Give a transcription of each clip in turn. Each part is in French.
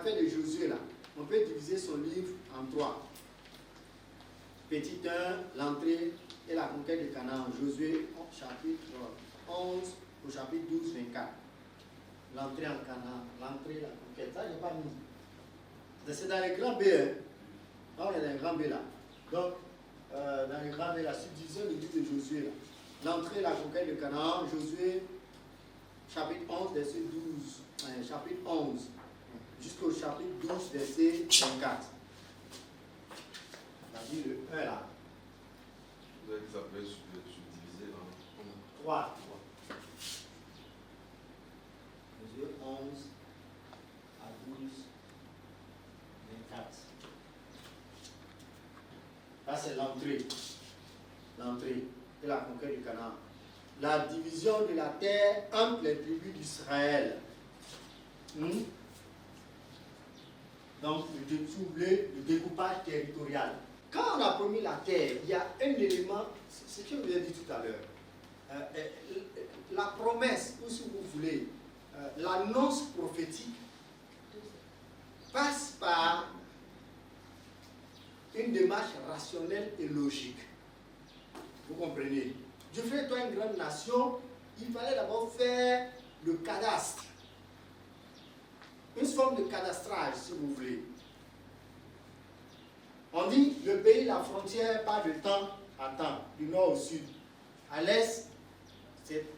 l'affaire de Josué, là, on peut diviser son livre en 3. Petit 1, l'entrée et la conquête de Canaan. Josué, chapitre 11 au chapitre 12, 24. L'entrée en Canaan, l'entrée et la conquête. Ça, je n'ai pas mis. C'est dans les grands B. Hein. Là, on est dans les grands B là. Donc, dans les grands B, la subdivision du livre de Josué, là. L'entrée et la conquête de Canaan, Josué, chapitre 11, verset 12. Chapitre 11, jusqu'au chapitre 12, verset 24. On a dit le 1 là. Vous avez dit ça peut être subdivisé en 3. Josué 11 à 12, 24. Là, c'est l'entrée. L'entrée et la conquête du Canaan. La division de la terre entre les tribus d'Israël. Donc, le découpage territorial. Quand on a promis la terre, il y a un élément, c'est ce que je vous ai dit tout à l'heure. La promesse, ou si vous voulez, l'annonce prophétique passe par une démarche rationnelle et logique. Vous comprenez? Dieu fait toi une grande nation, il fallait d'abord faire le cadastre. Une forme de cadastrage, si vous voulez. On dit le pays, la frontière, pas de temps à temps, du nord au sud. À l'est,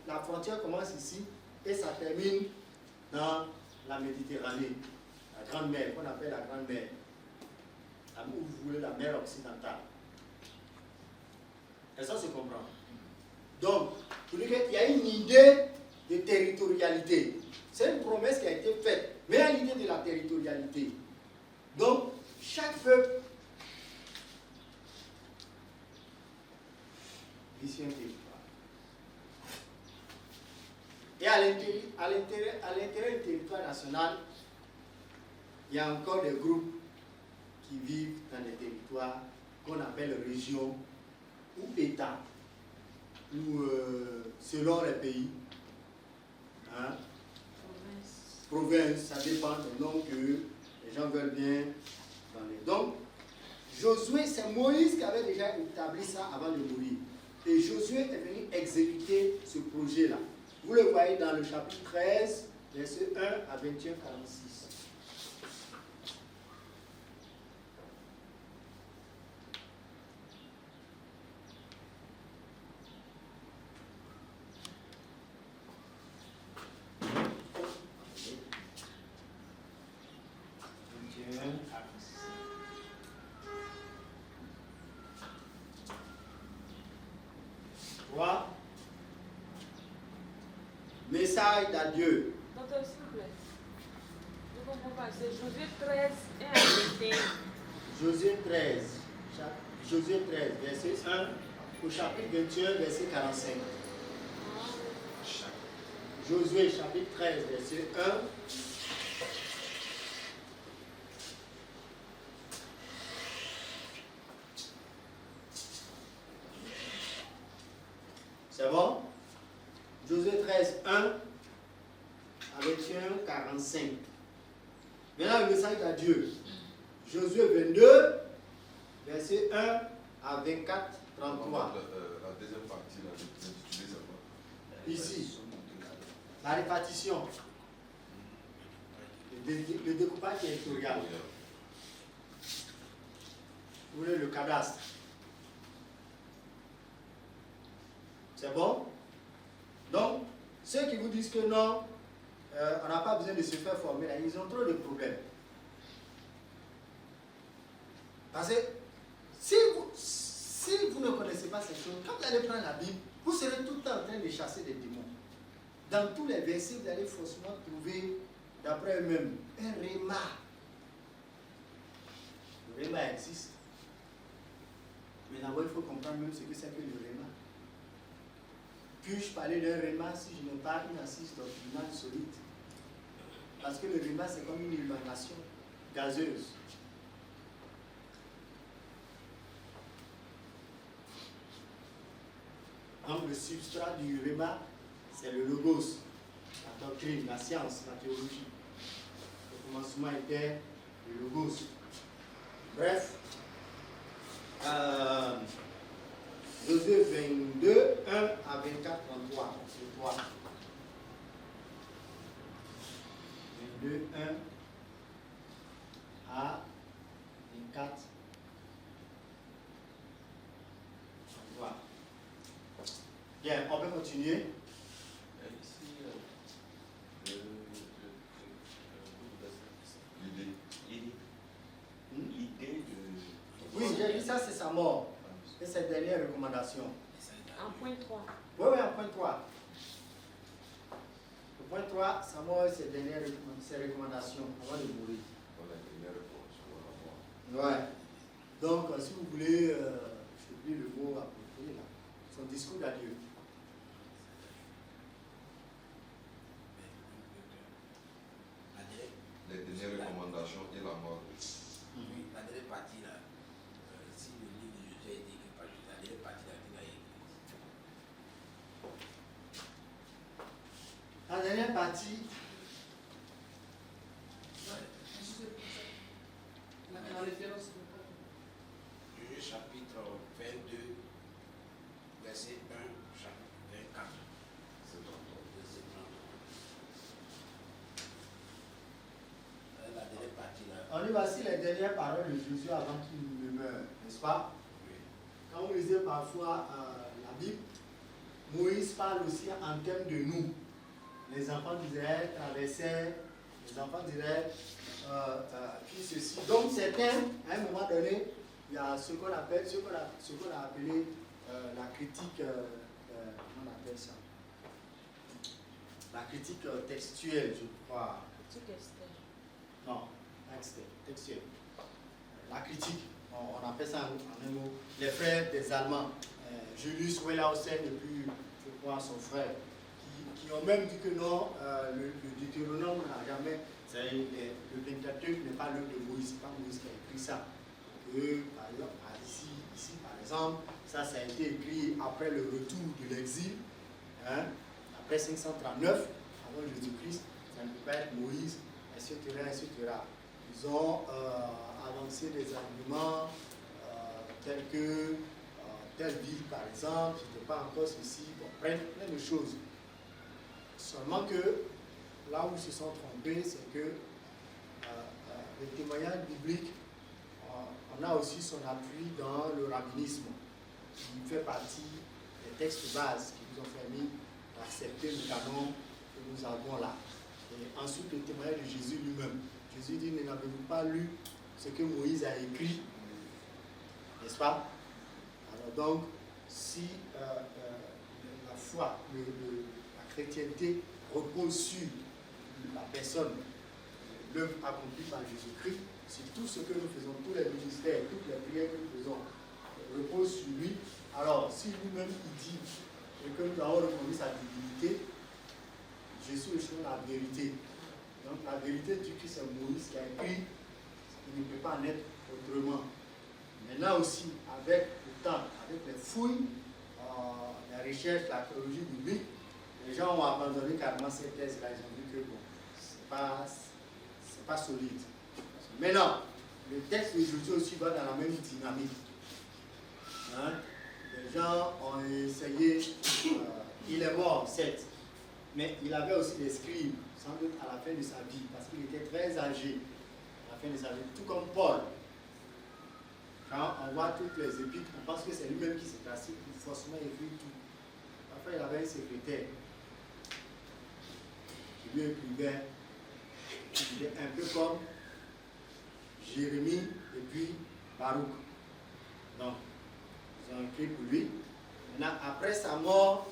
la frontière commence ici et ça termine dans la Méditerranée, la Grande Mer, qu'on appelle la Grande Mer. Où vous voulez la mer occidentale. Et ça se comprend. Donc, il y a une idée de territorialité. C'est une promesse qui a été faite, mais il y a l'idée de la territorialité. Donc, chaque peuple, ici un territoire. Et à l'intérieur du territoire national, il y a encore des groupes qui vivent dans des territoires qu'on appelle régions ou États, ou selon les pays, hein, province, ça dépend des noms que les gens veulent bien donner. Donc, Josué, c'est Moïse qui avait déjà établi ça avant de mourir. Et Josué est venu exécuter ce projet-là. Vous le voyez dans le chapitre 13, versets 1 à 21, 46. Message d'adieu. Docteur, s'il vous plaît. Je ne comprends pas. C'est Josué 13 et 21. Josué 13, verset 1 au chapitre 21, verset 45. Josué, chapitre 13, verset 1. C'est bon? Josué 13, 1 à 21, 45. Maintenant, le message d'adieu. Josué 22, verset 1 à 24, 33. La deuxième partie, l'intitulé, c'est quoi? Ici, la répartition, le découpage territorial. Vous voulez le cadastre. C'est bon? Donc, ceux qui vous disent que non, on n'a pas besoin de se faire former, là, ils ont trop de problèmes. Parce que si vous ne connaissez pas ces choses, quand vous allez prendre la Bible, vous serez tout le temps en train de chasser des démons. Dans tous les versets, vous allez forcément trouver, d'après eux-mêmes, un réma. Le réma existe. Mais d'abord, il faut comprendre même ce que c'est que le réma. Puis-je parler d'un réma si je n'ai pas une assise doctrinale solide? Parce que le réma, c'est comme une émanation gazeuse. Donc, le substrat du réma, c'est le logos, la doctrine, la science, la théologie. commencement était le logos. Bref, Josué 22, 1 à 24, 33. C'est 3. 22, 1 à 24, 33. Bien, on peut continuer. Oui, j'ai dit ça, c'est sa mort. Et cette dernière recommandation. En point 3. Oui, oui, en point 3. Le point 3, sa mort et ses recommandations avant de mourir. Ouais. Donc, si vous voulez, je lis le mot approprié là. Son discours d'adieu. Les dernières recommandations et la mort. Oui, la dernière partie là, si le livre de Josué a été écrit par Josué, la dernière partie là, il a écrit. La dernière partie. Josué chapitre 22, verset 1, chapitre 24. Verset 30. La dernière partie là. On y voici les dernières paroles de Jésus avant qu'il ne meure, n'est-ce pas? Oui. Quand vous lisez parfois la Bible, Moïse parle aussi en termes de nous. Les enfants d'Israël traversaient, les enfants d'Israël puis ceci. Donc certains, à un moment donné, il y a ce qu'on appelle, ce qu'on a appelé la critique, comment on appelle ça? La critique textuelle, je crois. Critique externe. Non, textuelle. La critique, on appelle ça en un mot. Les frères des Allemands, Julius Wellhausen et puis, je crois, son frère, qui ont même dit que non, le Deutéronome n'a jamais, le Pentateuque n'est pas l'œuvre de Moïse, c'est pas Moïse qui a écrit ça. Que, par exemple, ici, par exemple, ça a été écrit après le retour de l'exil, hein, après 539, avant Jésus-Christ, ça ne peut pas être Moïse, etc., etc. Ils ont avancé des arguments tels que telle ville, par exemple, c'était pas encore ceci, bon, plein de choses. Seulement que là où ils se sont trompés, c'est que le témoignage biblique, on a aussi son appui dans le rabbinisme, qui fait partie des textes bases qui nous ont permis d'accepter le canon que nous avons là. Et ensuite, le témoignage de Jésus lui-même. Jésus dit, n'avez-vous pas lu ce que Moïse a écrit, n'est-ce pas? Alors donc, si la foi, la chrétienté repose sur la personne, l'œuvre accomplie par Jésus-Christ, si tout ce que nous faisons, tous les ministères, toutes les prières que nous faisons, reposent sur lui, alors si lui-même il dit et que nous avons reconnu sa divinité, Jésus est la vérité. Donc la vérité du Christ, c'est Moïse qui a écrit, il ne peut pas en être autrement. Maintenant aussi, avec le temps, avec les fouilles, la recherche, l'archéologie biblique, les gens ont abandonné carrément ces thèses-là. Ils ont dit que bon, c'est pas solide. Maintenant, le texte de Jésus aussi va dans la même dynamique. Hein? Les gens ont essayé, il est mort, certes, mais il avait aussi des scribes, sans doute à la fin de sa vie, parce qu'il était très âgé à la fin de sa vie, tout comme Paul. Quand on voit toutes les épîtres, on pense que c'est lui-même qui s'est assis pour forcément écrire tout. Parfois, il avait un secrétaire qui lui écrivait, il est un peu comme Jérémie et puis Baruch. Donc, ils ont écrit pour lui. Maintenant, après sa mort,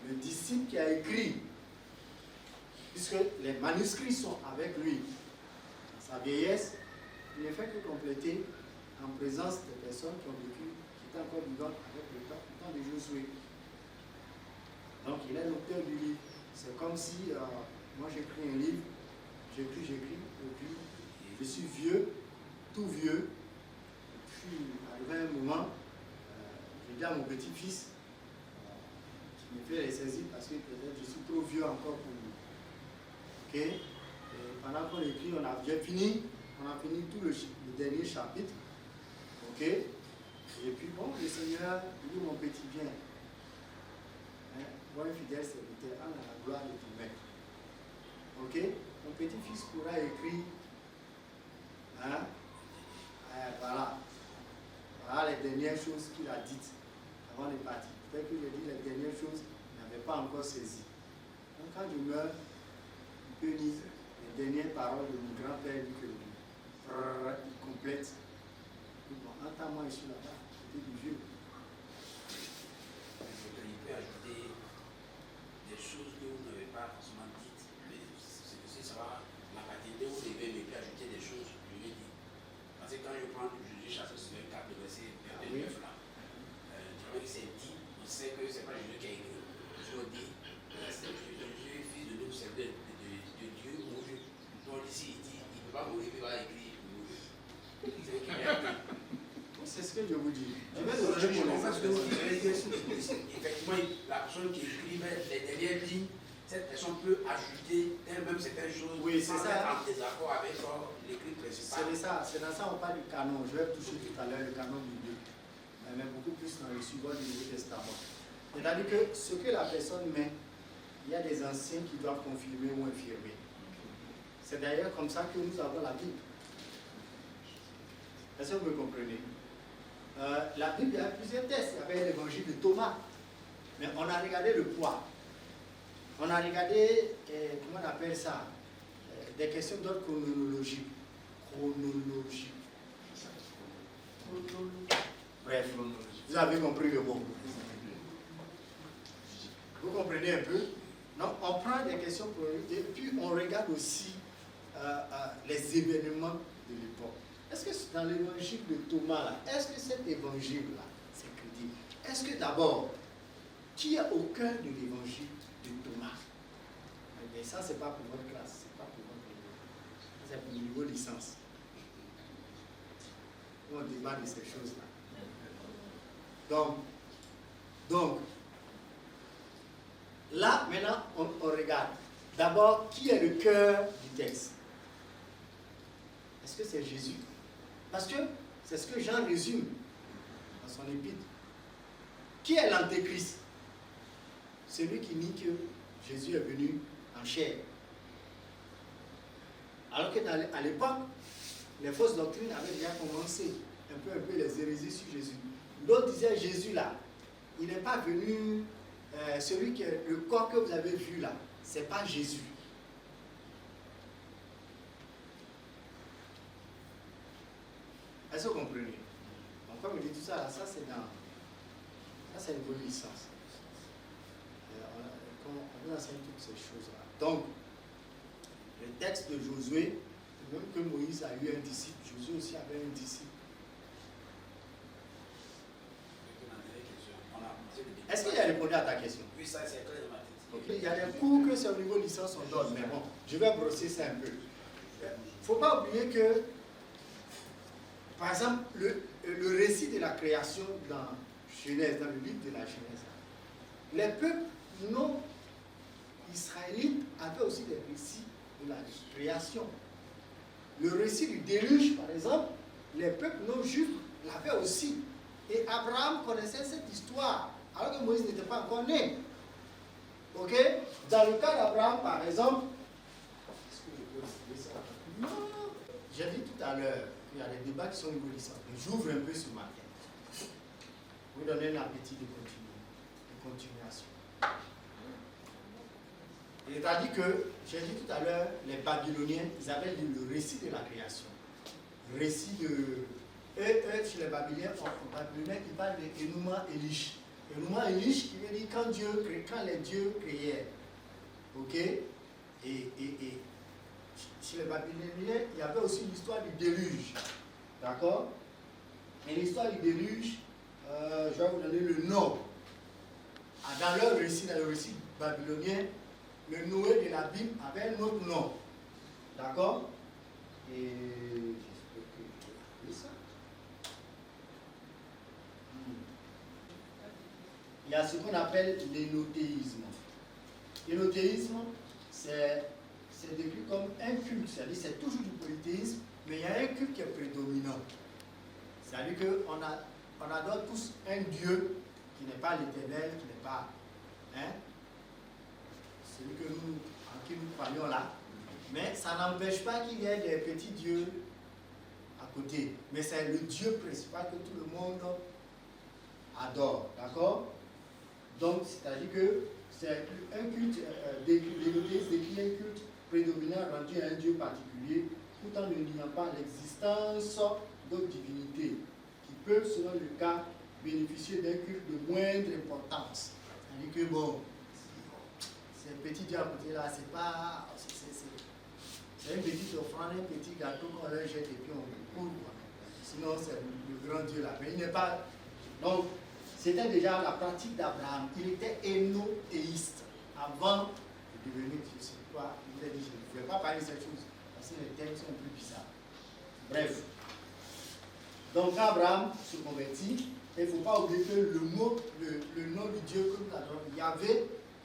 le disciple qui a écrit, puisque les manuscrits sont avec lui, dans sa vieillesse, il ne fait que compléter en présence des personnes qui ont vécu, qui étaient encore vivantes avec le temps de Josué. Donc, il est l'auteur du livre. C'est comme si, moi j'écris un livre, j'écris, et puis je suis vieux, tout vieux, et puis arrivé un moment, je dis à mon petit-fils, qui me fait les saisir parce que peut-être je suis trop vieux encore pour lui. Ok? Et pendant qu'on écrit, on a fini tout le dernier chapitre. Ok? Et puis bon, le Seigneur dit, mon petit bien, hein, moi un fidèle serviteur, en la gloire de ton maître. Ok? Mon petit-fils pourra écrire, hein, voilà les dernières choses qu'il a dites avant de partir. Peut-être que j'ai dit les dernières choses, il n'avait pas encore saisi. Donc quand je meurs, il peut lire les dernières paroles de mon grand-père que il complète. Bon, entends-moi ici là-bas, c'était du vieux. Il peut ajouter des choses que vous n'avez pas forcément dites, mais c'est ça va, la paternité, vous devez me ajouter des choses, je lui ai dit. Parce que quand je prends Jésus chassé sur le 4 verset 29 là, que c'est dit, on sait que c'est pas Jésus qui a écrit. Jésus dit, Jésus, fils de nous, c'est de Dieu mouru. Donc ici, il dit, il ne peut pas mourir, il va écrire mouru. C'est lui qui a écrit. C'est ce que je vous dis. Je vais effectivement, la personne qui écrit les dernières lignes, cette personne peut ajouter elle-même certaines choses sans être en désaccord avec l'écrit principal. C'est dans ça on parle du canon. Je vais toucher tout à l'heure le canon biblique. Mais beaucoup plus dans le suivant du Nouveau Testament. C'est-à-dire que ce que la personne met, il y a des anciens qui doivent confirmer ou infirmer. C'est d'ailleurs comme ça que nous avons la Bible. Est-ce que vous me comprenez? La Bible, il y a plusieurs textes. Il y avait l'évangile de Thomas. Mais on a regardé le poids. On a regardé, comment on appelle ça, des questions d'ordre chronologique. Bref, vous avez compris le mot. Vous comprenez un peu? Non, on prend des questions chronologiques et puis on regarde aussi les événements de l'époque. Est-ce que dans l'évangile de Thomas, là, est-ce que cet évangile-là, c'est crédible? Est-ce que d'abord, qui est au cœur de l'évangile de Thomas? Mais ça, c'est pas pour votre classe, c'est pas pour votre niveau. C'est pour le niveau licence. On débat de ces choses-là. Donc, là, maintenant, on regarde. D'abord, qui est le cœur du texte? Est-ce que c'est Jésus? Parce que c'est ce que Jean résume dans son épître. Qui est l'antéchrist? Celui qui nie que Jésus est venu en chair. Alors qu'à l'époque, les fausses doctrines avaient déjà commencé, un peu les hérésies sur Jésus. D'autres disaient Jésus là, il n'est pas venu, celui qui est le corps que vous avez vu là, c'est pas Jésus. Est-ce que vous comprenez? Donc comme je dis tout ça, là, ça c'est une bonne licence. On vous enseigne toutes ces choses-là. Donc, le texte de Josué, même que Moïse a eu un disciple, Josué aussi avait un disciple. Est-ce qu'il a répondu à ta question? Oui, ça c'est clair dans ma tête. Okay. Il y a des cours que c'est au niveau licence on donne, mais bon, je vais brosser ça un peu. Il ne faut pas oublier que, par exemple, le récit de la création dans Genèse, dans le livre de la Genèse, les peuples non israélites avaient aussi des récits de la création. Le récit du déluge, par exemple, les peuples non juifs l'avaient aussi. Et Abraham connaissait cette histoire, alors que Moïse n'était pas encore né. Ok? Dans le cas d'Abraham, par exemple, est-ce que je peux expliquer ça? Non. J'ai dit tout à l'heure qu'il y a des débats qui sont au niveau licence. J'ouvre un peu ce matin. Vous donnez un appétit de continuation. C'est-à-dire que, j'ai dit tout à l'heure, les Babyloniens, ils avaient lu le récit de la création. Le récit de... Eux, chez les Babyloniens, ils parlent de Enuma Elish. Enuma Elish qui veut dire quand les dieux créèrent. Ok? Et chez les Babyloniens, il y avait aussi l'histoire du déluge. D'accord? Et l'histoire du déluge, je vais vous donner le nom. Dans leur récit, dans le récit babylonien, le Noé de la Bible avait un autre nom. D'accord? Et j'espère que je vais appeler ça. Il y a ce qu'on appelle l'énothéisme. L'énothéisme, c'est c'est décrit comme un culte, c'est-à-dire c'est toujours du polythéisme, mais il y a un culte qui est prédominant. C'est-à-dire qu'on adore tous un Dieu qui n'est pas l'Éternel, qui n'est pas celui en qui nous croyons là. Mais ça n'empêche pas qu'il y ait des petits dieux à côté. Mais c'est le Dieu principal que tout le monde adore. D'accord? Donc, c'est-à-dire que c'est un culte, l'héritage décrit un culte prédominant rendu à un Dieu particulier, tout en ne niant pas l'existence d'autres divinités qui peuvent, selon le cas, bénéficier d'un culte de moindre importance. C'est-à-dire que, bon, c'est un petit Dieu à côté là, c'est pas. C'est une petite offrande, un petit gâteau qu'on leur jette et puis on le coule. Sinon, c'est le grand Dieu là. Mais il n'est pas. Donc, c'était déjà la pratique d'Abraham. Il était hénothéiste avant de devenir Dieu. C'est pourquoi il a dit je ne pouvais pas parler de cette chose parce que les termes sont un peu bizarres. Bref. Donc, quand Abraham se convertit, il ne faut pas oublier que le nom du Dieu que nous adorons, il y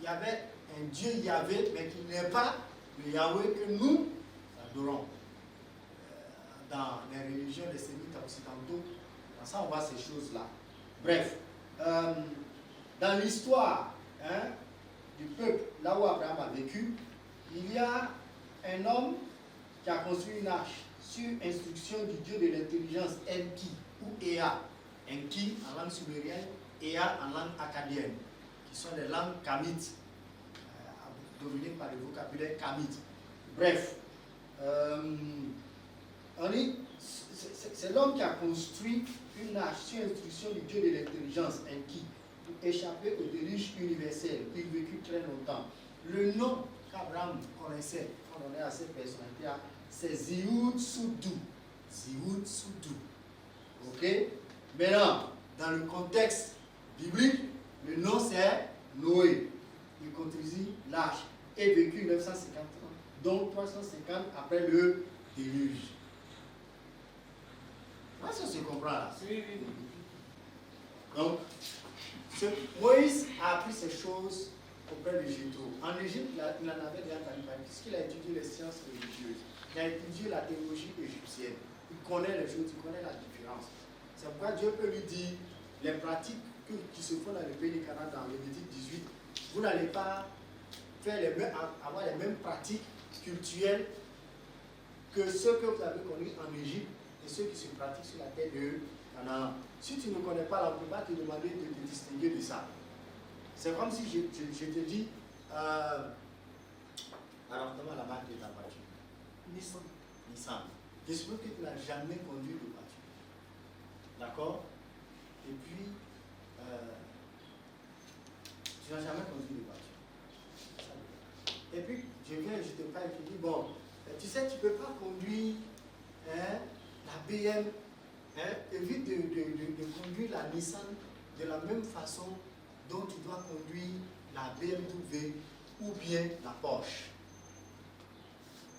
avait un Dieu Yahvé, mais qui n'est pas le Yahweh que nous adorons. Dans les religions des sémites occidentaux, dans ça on voit ces choses-là. Bref, dans l'histoire du peuple, là où Abraham a vécu, il y a un homme qui a construit une arche sur instruction du Dieu de l'intelligence Enki ou Ea. Enki en langue sumérienne, Ea en langue akkadienne, qui sont les langues kamites, dominées par le vocabulaire kamite. Bref, c'est l'homme qui a construit une arche sur instruction du Dieu de l'intelligence Enki pour échapper au déluge universel. Il vécut très longtemps. Le nom qu'Abraham connaissait, qu'on donnait à cette personnalité-là, c'est Zihud Soudou. Zihud Soudou. Ok? Maintenant, dans le contexte biblique, le nom c'est Noé. Il construisit l'arche et vécut 950 ans, donc 350 après le déluge. Est-ce que se comprend là? Oui, oui. Donc, Moïse a appris ces choses auprès de Jéthro. En Égypte, il en avait déjà entendu parler, puisqu'il a étudié les sciences religieuses. Il a étudié la théologie égyptienne. Il connaît les choses, il connaît la différence. C'est pourquoi Dieu peut lui dire les pratiques qui se font dans le pays de Canaan, dans Lévitique 18, vous n'allez pas avoir les mêmes pratiques culturelles que ceux que vous avez connus en Égypte et ceux qui se pratiquent sur la terre de Canaan. Si tu ne connais pas, on ne peut pas te demander de te distinguer de ça. C'est comme si je te dis, alors comment la marque de ta voiture? Nissan. Nissan. Je suppose que tu n'as jamais conduit de voiture. D'accord? Et puis, tu n'as jamais conduit de voiture. Et puis, je te parle et je dis, bon, tu sais, tu ne peux pas conduire la BM, évite de conduire la Nissan de la même façon dont tu dois conduire la BMW ou bien la Porsche.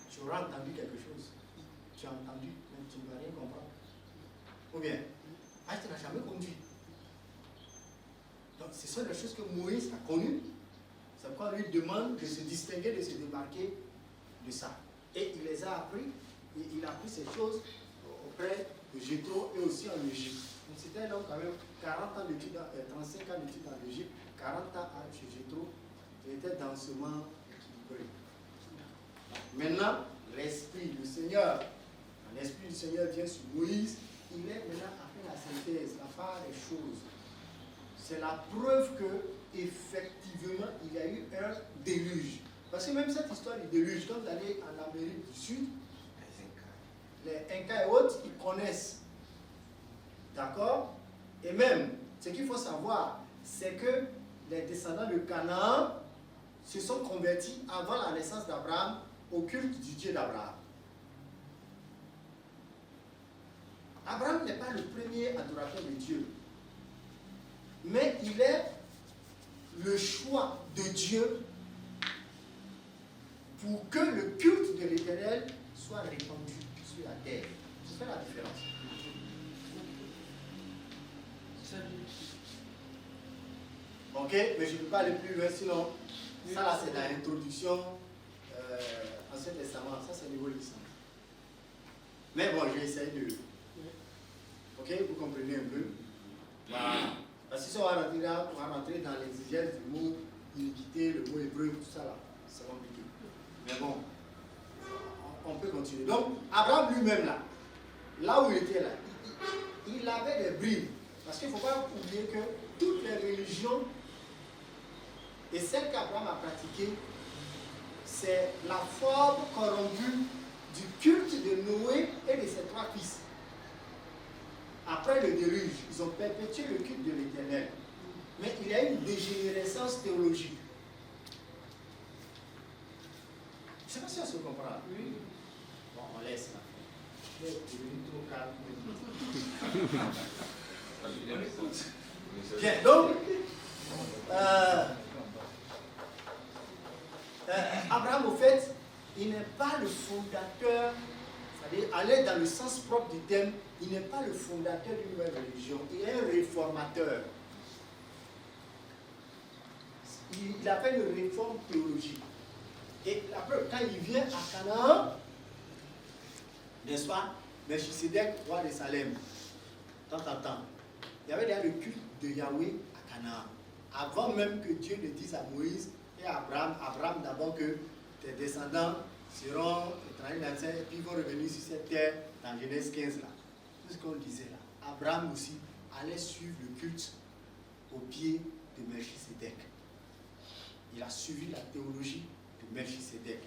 Tu auras entendu quelque chose. Tu as entendu, mais tu ne vas rien comprendre. Ou bien, tu n'as jamais conduit. Donc, ce sont les choses que Moïse a connues. C'est pourquoi on lui demande de se distinguer, de se démarquer de ça. Et il les a appris, et il a appris ces choses auprès de Jéthro et aussi en Égypte. Donc c'était un homme quand même, 40 ans d'études, 35 ans d'études en Égypte, 40 ans chez Jéthro, il était densément équilibré. Maintenant, l'Esprit du Seigneur, l'Esprit du Seigneur vient sur Moïse, il est maintenant après la synthèse, la part des choses. C'est la preuve que effectivement il y a eu un déluge. Parce que même cette histoire du déluge, quand vous allez en Amérique du Sud, les Incas et autres, ils connaissent. D'accord? Et même, ce qu'il faut savoir, c'est que les descendants de Canaan se sont convertis avant la naissance d'Abraham au culte du Dieu d'Abraham. Abraham n'est pas le premier adorateur de Dieu, mais il est le choix de Dieu pour que le culte de l'Éternel soit répandu sur la terre. C'est la différence. Ok, mais je ne peux pas aller plus loin, sinon, ça là c'est dans l'introduction, en ce l'Ancien Testament, ça c'est Nouveau Testament. Mais bon, j'ai essayé de... Ok, vous comprenez un peu. Voilà. Parce que si on va rentrer dans l'exigence du mot iniquité, le mot hébreu, tout ça là, c'est compliqué. Mais bon, on peut continuer. Donc, Abraham lui-même là où il était là, il avait des bribes. Parce qu'il ne faut pas oublier que toutes les religions et celles qu'Abraham a pratiquées, c'est la forme corrompue du culte de Noé et de ses 3 fils. Après le déluge, ils ont perpétué le culte de l'Éternel. Mais il y a une dégénérescence théologique. Je ne sais pas si on se comprend. Oui. Bon, on laisse là. Je vais devenir trop calme. Bien, donc, Abraham, au fait, il n'est pas le fondateur, c'est-à-dire, aller dans le sens propre du terme, il n'est pas le fondateur d'une nouvelle religion, il est un réformateur. Il a fait une réforme théologique. Et après, quand il vient à Canaan, n'est-ce pas, Melchisedec, roi de Salem, tant, il y avait déjà le culte de Yahweh à Canaan. Avant même que Dieu ne dise à Moïse et à Abraham d'abord que tes descendants seront étrangers dans et puis vont revenir sur cette terre dans Genèse 15 là. Tout ce qu'on disait là. Abraham aussi allait suivre le culte au pied de Melchisedec. Il a suivi la théologie de Melchisedec.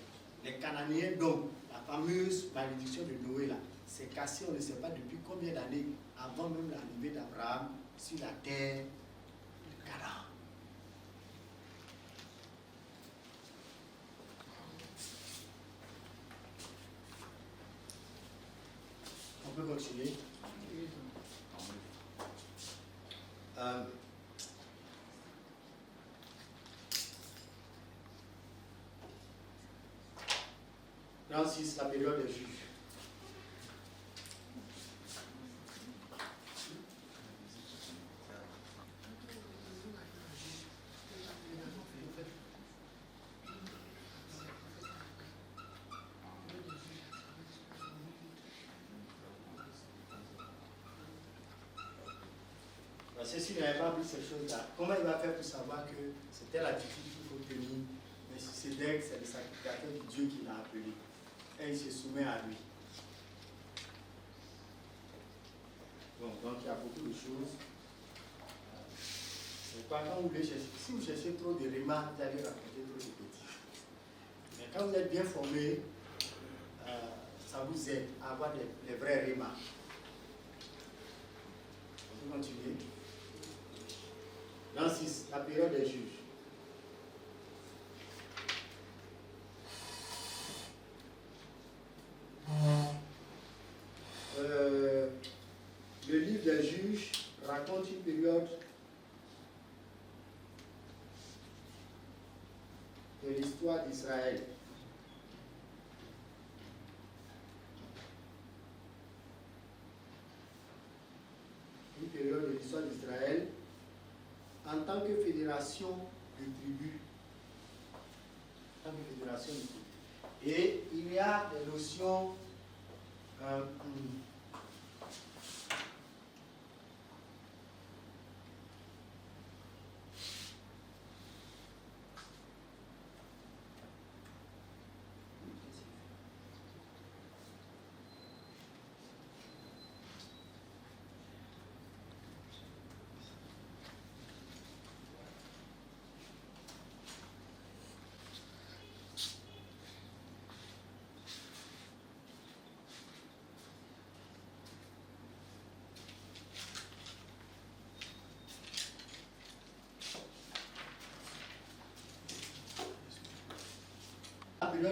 Les Cananéens, donc, la fameuse malédiction de Noé là, s'est cassée, on ne sait pas depuis combien d'années avant même l'arrivée d'Abraham sur la terre de Canaan. On peut continuer. Dans 6, la période des juges. Parce que s'il n'avait pas appris ces choses-là, comment il va faire pour savoir que c'était l'attitude qu'il faut tenir? Mais si c'est Dec, c'est le sacrificateur de Dieu qui l'a appelé. Et il se soumet à lui. Bon, donc il y a beaucoup de choses. C'est pas quand vous voulez chercher. Si vous cherchez trop de rémas, vous allez raconter trop de petits. Mais quand vous êtes bien formé, ça vous aide à avoir les vrais rémas. On peut continuer. Dans 6, la période des juges. Le livre des juges raconte une période de l'histoire d'Israël. Une période de l'histoire d'Israël en tant que fédération de tribus. En tant que fédération de tribus. Et il y a des notions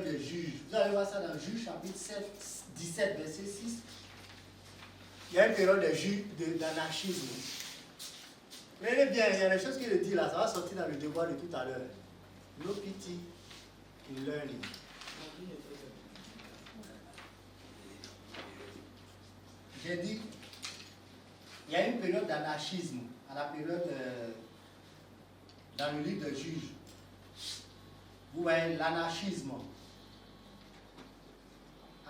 des juges. Vous allez voir ça dans Juges chapitre 17, verset 6. Il y a une période d'anarchisme. Prenez bien, il y a des choses qu'il dit là, ça va sortir dans le devoir de tout à l'heure. No pity in learning. J'ai dit, il y a une période d'anarchisme à la période dans le livre de Juges. Vous voyez l'anarchisme.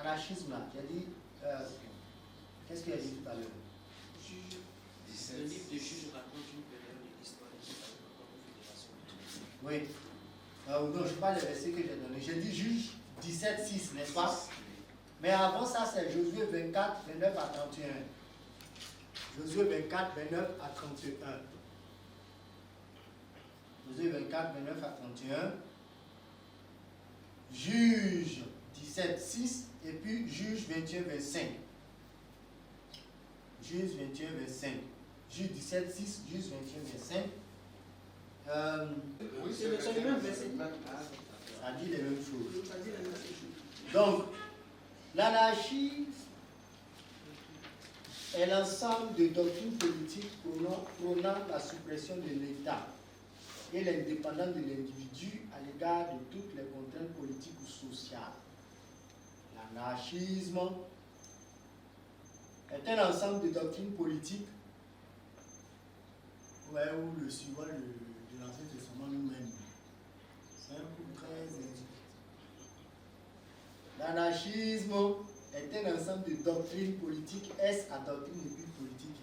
anarchisme là, j'ai dit, qu'est-ce qu'il a dit tout à l'heure? Le livre de juge raconte une période de l'histoire de la Confédération. Oui. Non, je parle des versets que j'ai donnés. J'ai dit juge 17:6, n'est-ce pas? Mais avant ça, c'est Josué 24, 29 à 31. Josué 24, 29 à 31. Josué 24, 29 à 31. Juge 17:6 et puis Juge 21, 25. Juge 21, 25. Juge 17:6, Juge 21, 25. Oui, c'est le même verset. Ça dit les mêmes choses. Donc, l'anarchie est l'ensemble de doctrines politiques prônant la suppression de l'État et l'indépendance de l'individu à l'égard de toutes les contraintes politiques ou sociales. L'anarchisme est un ensemble de doctrines politiques où le suivant de l'Ancien Testament nous-mêmes. C'est un coup très indiqué. L'anarchisme est un ensemble de doctrines politiques. Est à doctrine et puis politique.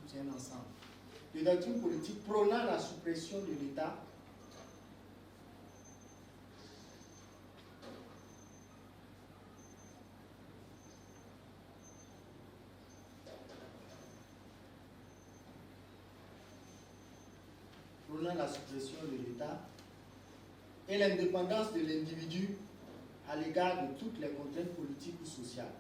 C'est un ensemble. De doctrines politiques prônant la suppression de l'État et l'indépendance de l'individu à l'égard de toutes les contraintes politiques ou sociales.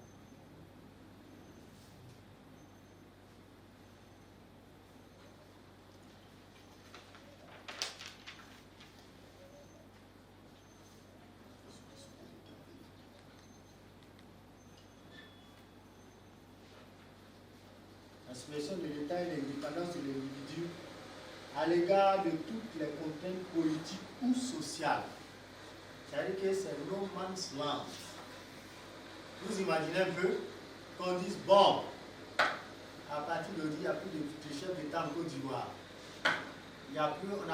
La suppression de l'État et l'indépendance de l'individu à l'égard de toutes les contraintes politiques ou sociales. C'est-à-dire que c'est no man's land. Vous imaginez un peu qu'on dise, bon, à partir d'aujourd'hui, il n'y a plus de chef d'État en Côte d'Ivoire. On n'a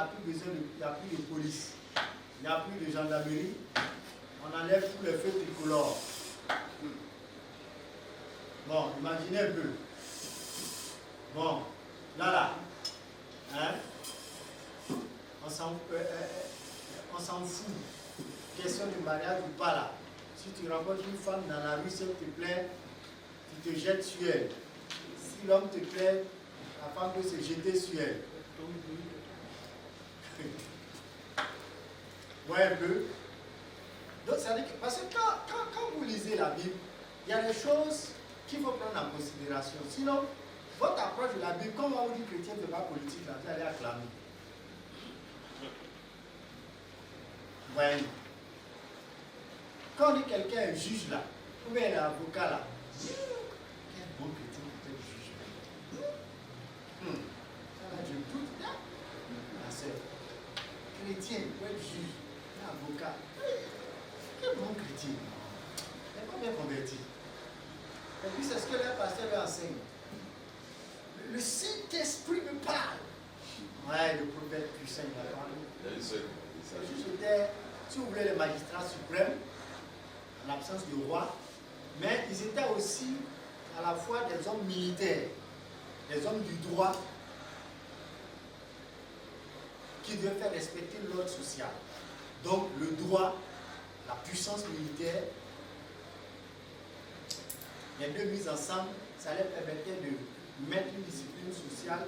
plus besoin il n'y a plus de police. Il n'y a plus de gendarmerie. On enlève tous les feux tricolores. Bon, imaginez un peu. Bon, là, hein? On s'en fout. Question de mariage ou pas là. Si tu rencontres une femme dans la rue, s'il te plaît, tu te jettes sur elle. Si l'homme te plaît, la femme peut se jeter sur elle. Ouais, un peu. Donc, ça veut dire que, parce que quand vous lisez la Bible, il y a des choses qu'il faut prendre en considération. Sinon, votre approche de la Bible, comme on dit chrétien ne fait pas politique, là, vous allez acclamer. Ouais. Quand on dit quelqu'un est juge là, ou bien un avocat là, quel bon chrétien peut être juge. Ça va, je doute. Ma soeur, chrétien peut être juge, un avocat. Quel bon chrétien. Il n'est pas bien converti. Et puis c'est ce que le pasteur lui enseigne. Le Saint-Esprit me parle. Ouais, le prophète puissant, il a parlé. Si vous voulez, les magistrats suprêmes, en l'absence du roi, mais ils étaient aussi à la fois des hommes militaires, des hommes du droit, qui devaient faire respecter l'ordre social. Donc le droit, la puissance militaire, les deux mises ensemble, ça leur permettait de mettre une discipline sociale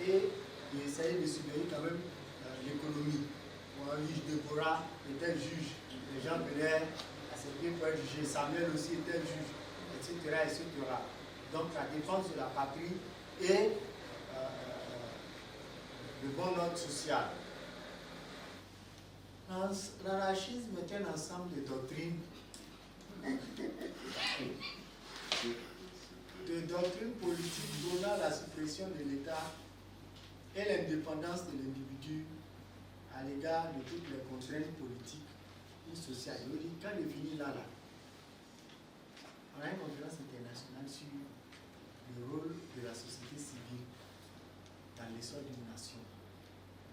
et d'essayer de surveiller quand même l'économie. Pour un juge Déborah était juge, les gens venaient à ses pieds pour être jugés, Samuel aussi était juge, etc., etc. Donc la défense de la patrie et le bon ordre social. L'anarchisme est un ensemble de doctrines politiques donnant la suppression de l'État et l'indépendance de l'individu à l'égard de toutes les contraintes politiques ou sociales. Je veux dire, quand il finit là, on a une conférence internationale sur le rôle de la société civile dans l'essor d'une nation,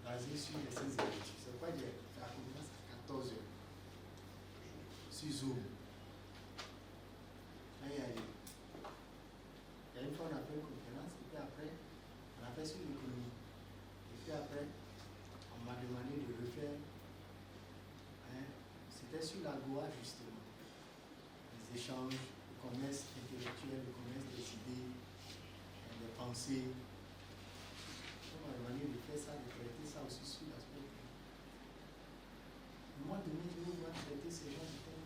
basée sur les 16 objectifs. C'est pourquoi il y a la conférence à 14 heures sur Zoom. puis après, on a fait sur l'économie. Et puis après, on m'a demandé de refaire. Hein, c'était sur la Goa justement. Les échanges, le commerce intellectuel, le commerce des idées, des pensées. On m'a demandé de faire ça, de traiter ça aussi sur l'aspect. Moi, demain, je vais traiter ces gens de thèmes.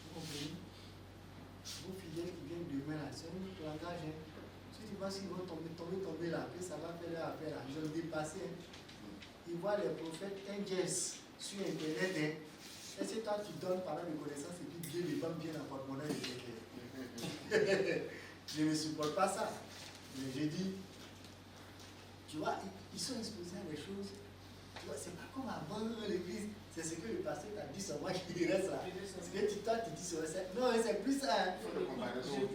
Vous comprenez? Vos fidèles qui viennent demain là, c'est un autre langage. Hein. Si tu vois s'ils vont tomber là, que ça va faire leur affaire là, ils ont dépassé. Hein. Ils voient les prophètes indiens sur internet. Hein. Est-ce que toi tu donnes par de connaissance et puis Dieu les vend bien en porte-monnaie de je ne supporte pas ça. Mais j'ai dit, tu vois, ils sont exposés à des choses. Tu vois, c'est pas comme avant l'église. C'est ce que le pasteur t'a dit sur moi qui reste là. Ce que toi tu dis sur ça. Non, c'est plus ça. Hein.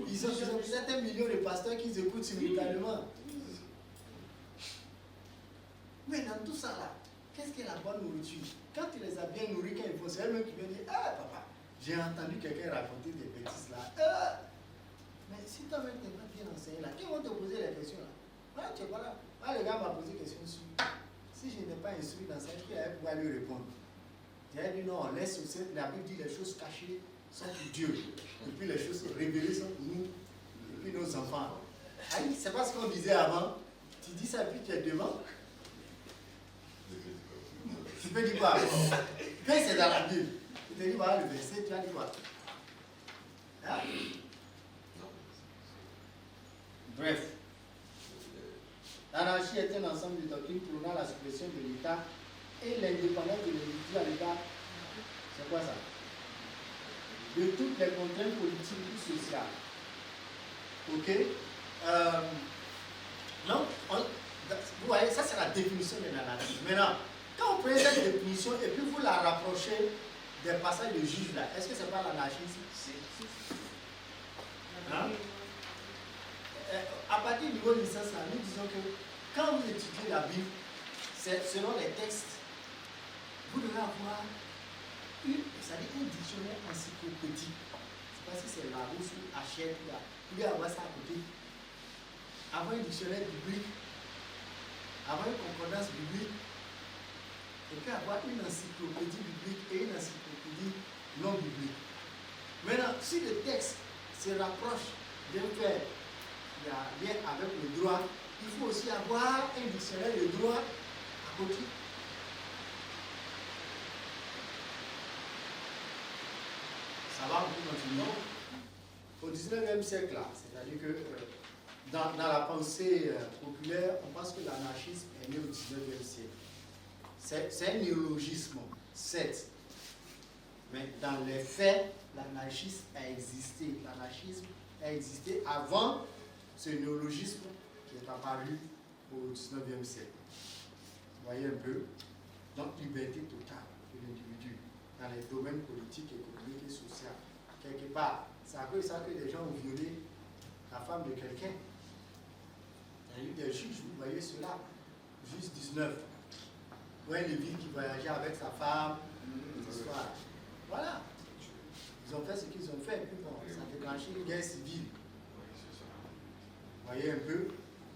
Ils ont certains millions de pasteurs qui écoutent simultanément. Mais dans tout ça là, qu'est-ce qu'est la bonne nourriture? Quand tu les as bien nourris, quand ils font, c'est eux-mêmes qui viennent dire, ah papa, j'ai entendu quelqu'un raconter des bêtises là. Mais si toi-même tu n'es pas bien enseigné là, qui vont te poser les questions là? Voilà, tu es pas là. Ah, le gars m'a posé des questions sur. Si je n'ai pas instruit dans ça, qui allait pouvoir lui répondre? J'ai dit non, laisse aussi, la Bible dit les choses cachées sont pour Dieu. Et puis les choses révélées sont pour nous. Et puis nos enfants. Ah, c'est pas ce qu'on disait avant. Tu dis ça puis tu es devant. Tu peux dire quoi? Quand c'est dans la Bible, tu te dis voilà le verset, tu as dit quoi? Hein? Bref. L'anarchie est un ensemble de doctrines prônant la suppression de l'État et l'indépendance de l'individu à l'État. C'est quoi ça? De toutes les contraintes politiques ou sociales. Ok? Donc, vous voyez, ça c'est la définition de l'anarchie. Maintenant, quand vous prenez cette définition et puis vous la rapprochez des passages de juges là, est-ce que c'est pas l'anarchisme? Hein? À partir du niveau licence là, nous disons que quand vous étudiez la Bible, c'est selon les textes, vous devez avoir un dictionnaire encyclopédique. Je ne sais pas si c'est Larousse ou Hachette, vous devez avoir ça à côté. Avoir un dictionnaire biblique, avoir une concordance biblique, et puis avoir une encyclopédie biblique et une encyclopédie non biblique. Maintenant, si le texte se rapproche d'un fait qui a lien avec le droit, il faut aussi avoir un dictionnaire de droit à côté. Ça va, vous continuez. Au 19e siècle, c'est-à-dire que dans la pensée populaire, on pense que l'anarchisme est né au 19e siècle. C'est un néologisme, certes. Mais dans les faits, l'anarchisme a existé. L'anarchisme a existé avant ce néologisme qui est apparu au 19e siècle. Vous voyez un peu? Donc, liberté totale de l'individu dans les domaines politiques, économiques et sociaux. Quelque part, c'est à cause de ça que des gens ont violé la femme de quelqu'un. Il y a eu des juges, vous voyez cela, juge 19. Ouais, les villes qui voyageaient avec sa femme, l'histoire. Voilà. Ils ont fait ce qu'ils ont fait, puis bon, ça a déclenché une guerre civile. Vous voyez un peu?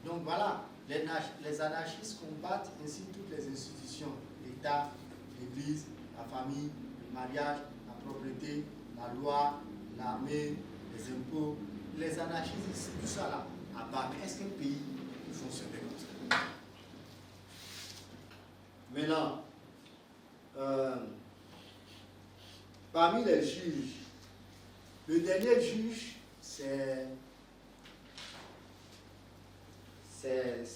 Donc voilà, les anarchistes combattent ainsi toutes les institutions, l'État, l'Église, la famille, le mariage, la propriété, la loi, l'armée, les impôts. Les anarchistes, tout ça là, à bas. Mais est-ce qu'un pays peut fonctionner comme ça? Maintenant, parmi les juges, le dernier juge, c'est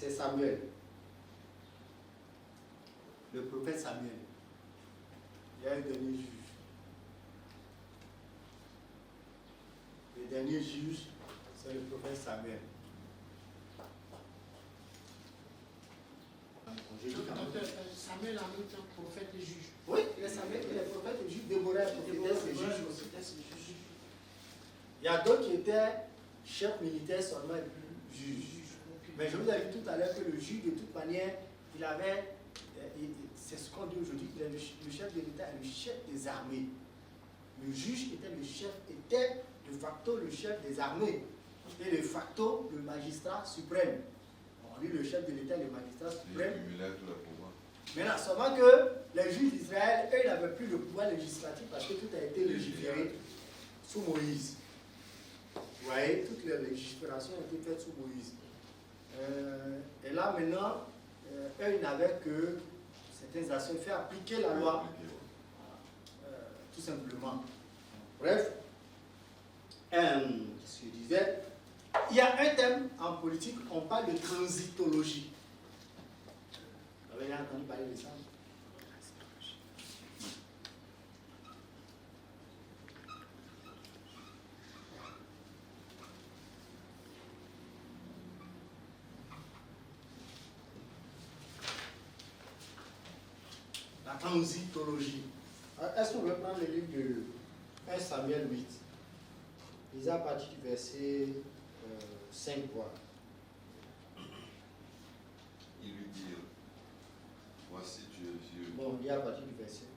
Samuel, le prophète Samuel. Il y a un dernier juge. Le dernier juge, c'est le prophète Samuel. Donc, Samuel en même temps prophète et juge. Oui, il est Samuel, il est prophète et juge. Déborah est prophétesse et juge aussi. Il y a d'autres qui étaient chefs militaires seulement et puis juges. Mais je vous avais dit tout à l'heure que le juge, de toute manière, il avait, c'est ce qu'on dit aujourd'hui, il est le chef de l'État et le chef des armées. Le juge était de facto le chef des armées. et de facto le magistrat suprême. On dit le chef de l'État, le magistrat suprême. Il cumulait tous les pouvoirs. Maintenant, seulement que les juges d'Israël, eux, n'avaient plus le pouvoir législatif parce que tout a été légiféré sous Moïse. Vous voyez, toutes les légiférations ont été faites sous Moïse. Et là, maintenant, eux, ils n'avaient que certaines actions, faire appliquer la loi, tout simplement. Bref, qu'est-ce que je disais? Il y a un thème en politique, on parle de transitologie. Vous avez entendu parler de ça? La transitologie. Est-ce qu'on veut prendre le livre de 1 Samuel 8? Lisez à partir du verset 5 voix. Ils lui dirent, voici tu es vieux. Bon, il y a à partir du verset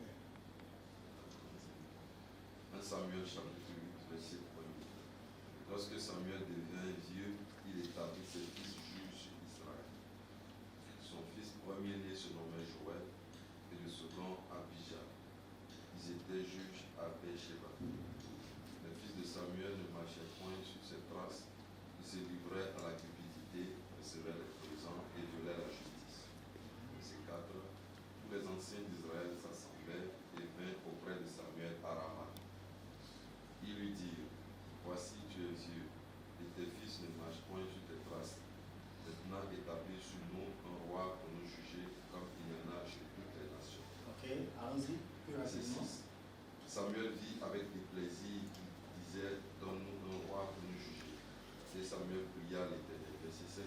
1 Samuel chapitre 8, verset 1. Lorsque Samuel devint vieux, il établit ses fils juges sur Israël. Son fils premier-né se nommait Joël et le second Abijah. Ils étaient juges à Beersheba. Les fils de Samuel ne marchaient point sur ses traces. Ils se livraient à la cupidité, recevaient les présents et violaient la justice. Verset 4. Tous les anciens d'Israël s'assemblèrent et vinrent auprès de Samuel à Rama. Ils lui dirent, voici tu es vieux, et tes fils ne marchent point sur tes traces. Maintenant établis sur nous un roi pour nous juger, comme il y en a chez toutes les nations. Ok, allons-y. Verset 6. Samuel vit avec des plaisirs qui disait, donne-nous un roi pour nous juger. Et Samuel pria l'Éternel. Verset 7.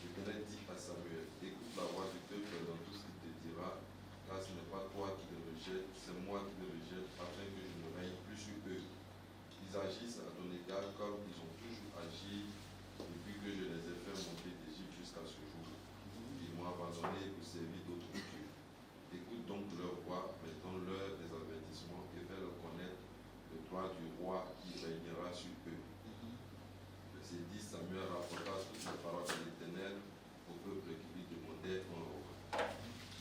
L'Éternel dit à Samuel, écoute la voix du peuple dans tout ce qu'il te dira, car ce n'est pas toi qui le rejettes, c'est moi qui le rejette, afin que je ne règne plus sur eux. Ils agissent à ton égard comme ils ont toujours agi depuis que je les ai fait monter d'Égypte jusqu'à ce jour. Ils m'ont abandonné pour servir d'autres dieux. Écoute donc leur voix, mais donne-leur des avertissements et fais-leur connaître le droit du roi qui régnera sur eux. Verset 10, Samuel rapporta toutes les paroles de l'Éternel au peuple qui lui demandait un roi.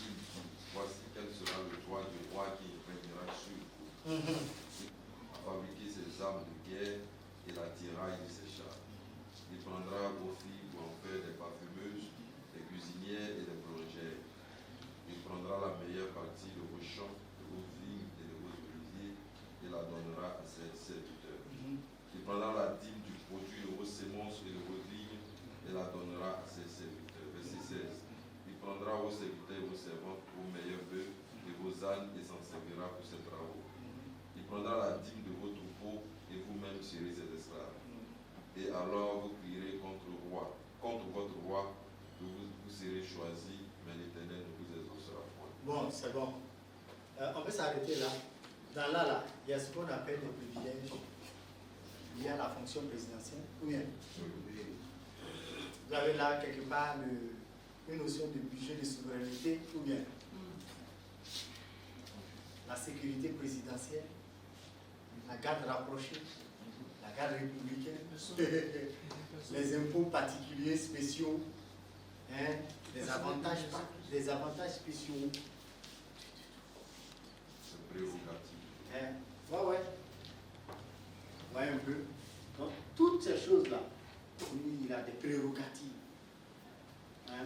Il dit, voici quel sera le droit du roi qui régnera sur vous. Fabriquer ses armes de guerre et la tiraille de ses chars. Il prendra vos filles pour en faire des parfumeuses, des cuisinières et des boulangères. Il prendra la meilleure partie de vos champs, de vos vignes et de vos oliviers et la donnera à ses serviteurs. Il prendra la dîme du produit de vos semences et de vos vignes et la donnera à ses serviteurs. Verset 16. Il prendra vos serviteurs et vos servantes, vos meilleurs bœufs et vos ânes et s'en servira pour ses travaux. Il prendra la dîme de vos troupeaux et vous-même serez ses esclaves. Et alors vous crierez contre votre roi, que vous serez choisis, mais l'Éternel ne vous exaucera point. Bon, c'est bon. On peut s'arrêter là. Dans là, il y a ce qu'on appelle les privilèges. Il y a la fonction présidentielle. Ou bien, vous avez là quelque part une notion de budget de souveraineté. Ou bien, la sécurité présidentielle, la garde rapprochée, la garde républicaine, les impôts particuliers spéciaux, hein, les avantages spéciaux. C'est prérogatif. Hein, ouais. Voyez un peu. Donc, toutes ces choses-là, il a des prérogatives. Hein.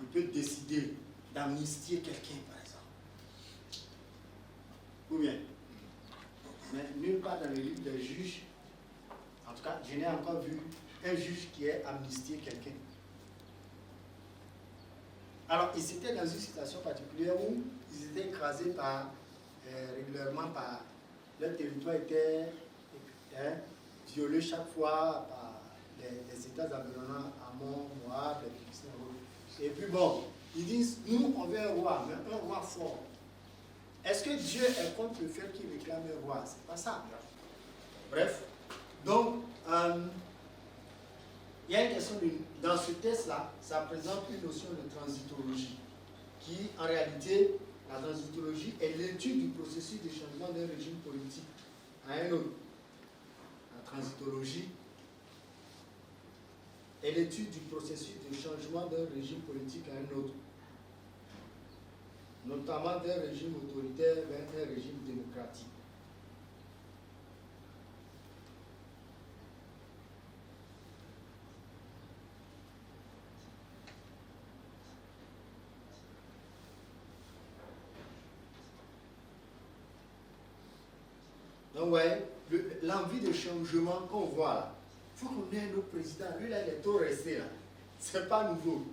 Il peut décider d'amnistier quelqu'un, par exemple. Ou bien. Mais nulle part dans le livre des juges, en tout cas, je n'ai encore vu un juge qui ait amnistié quelqu'un. Alors, ils étaient dans une situation particulière où ils étaient écrasés régulièrement par... Leur territoire était violé chaque fois par les États environnants, Ammon, Moab, les Philistins. Et puis bon, ils disent, nous, on veut un roi, mais un roi fort. Est-ce que Dieu est contre le fait qu'il réclame un roi? C'est pas ça. Bref, donc, il y a une question dans ce test-là, ça présente une notion de transitologie, qui, en réalité, la transitologie est l'étude du processus de changement d'un régime politique à un autre. La transitologie est l'étude du processus de changement d'un régime politique à un autre, notamment d'un régime autoritaire vers un régime démocratique. Donc, ouais, l'envie de changement qu'on voit là, il faut qu'on ait un autre président. Lui, là, il est trop resté là. C'est pas nouveau.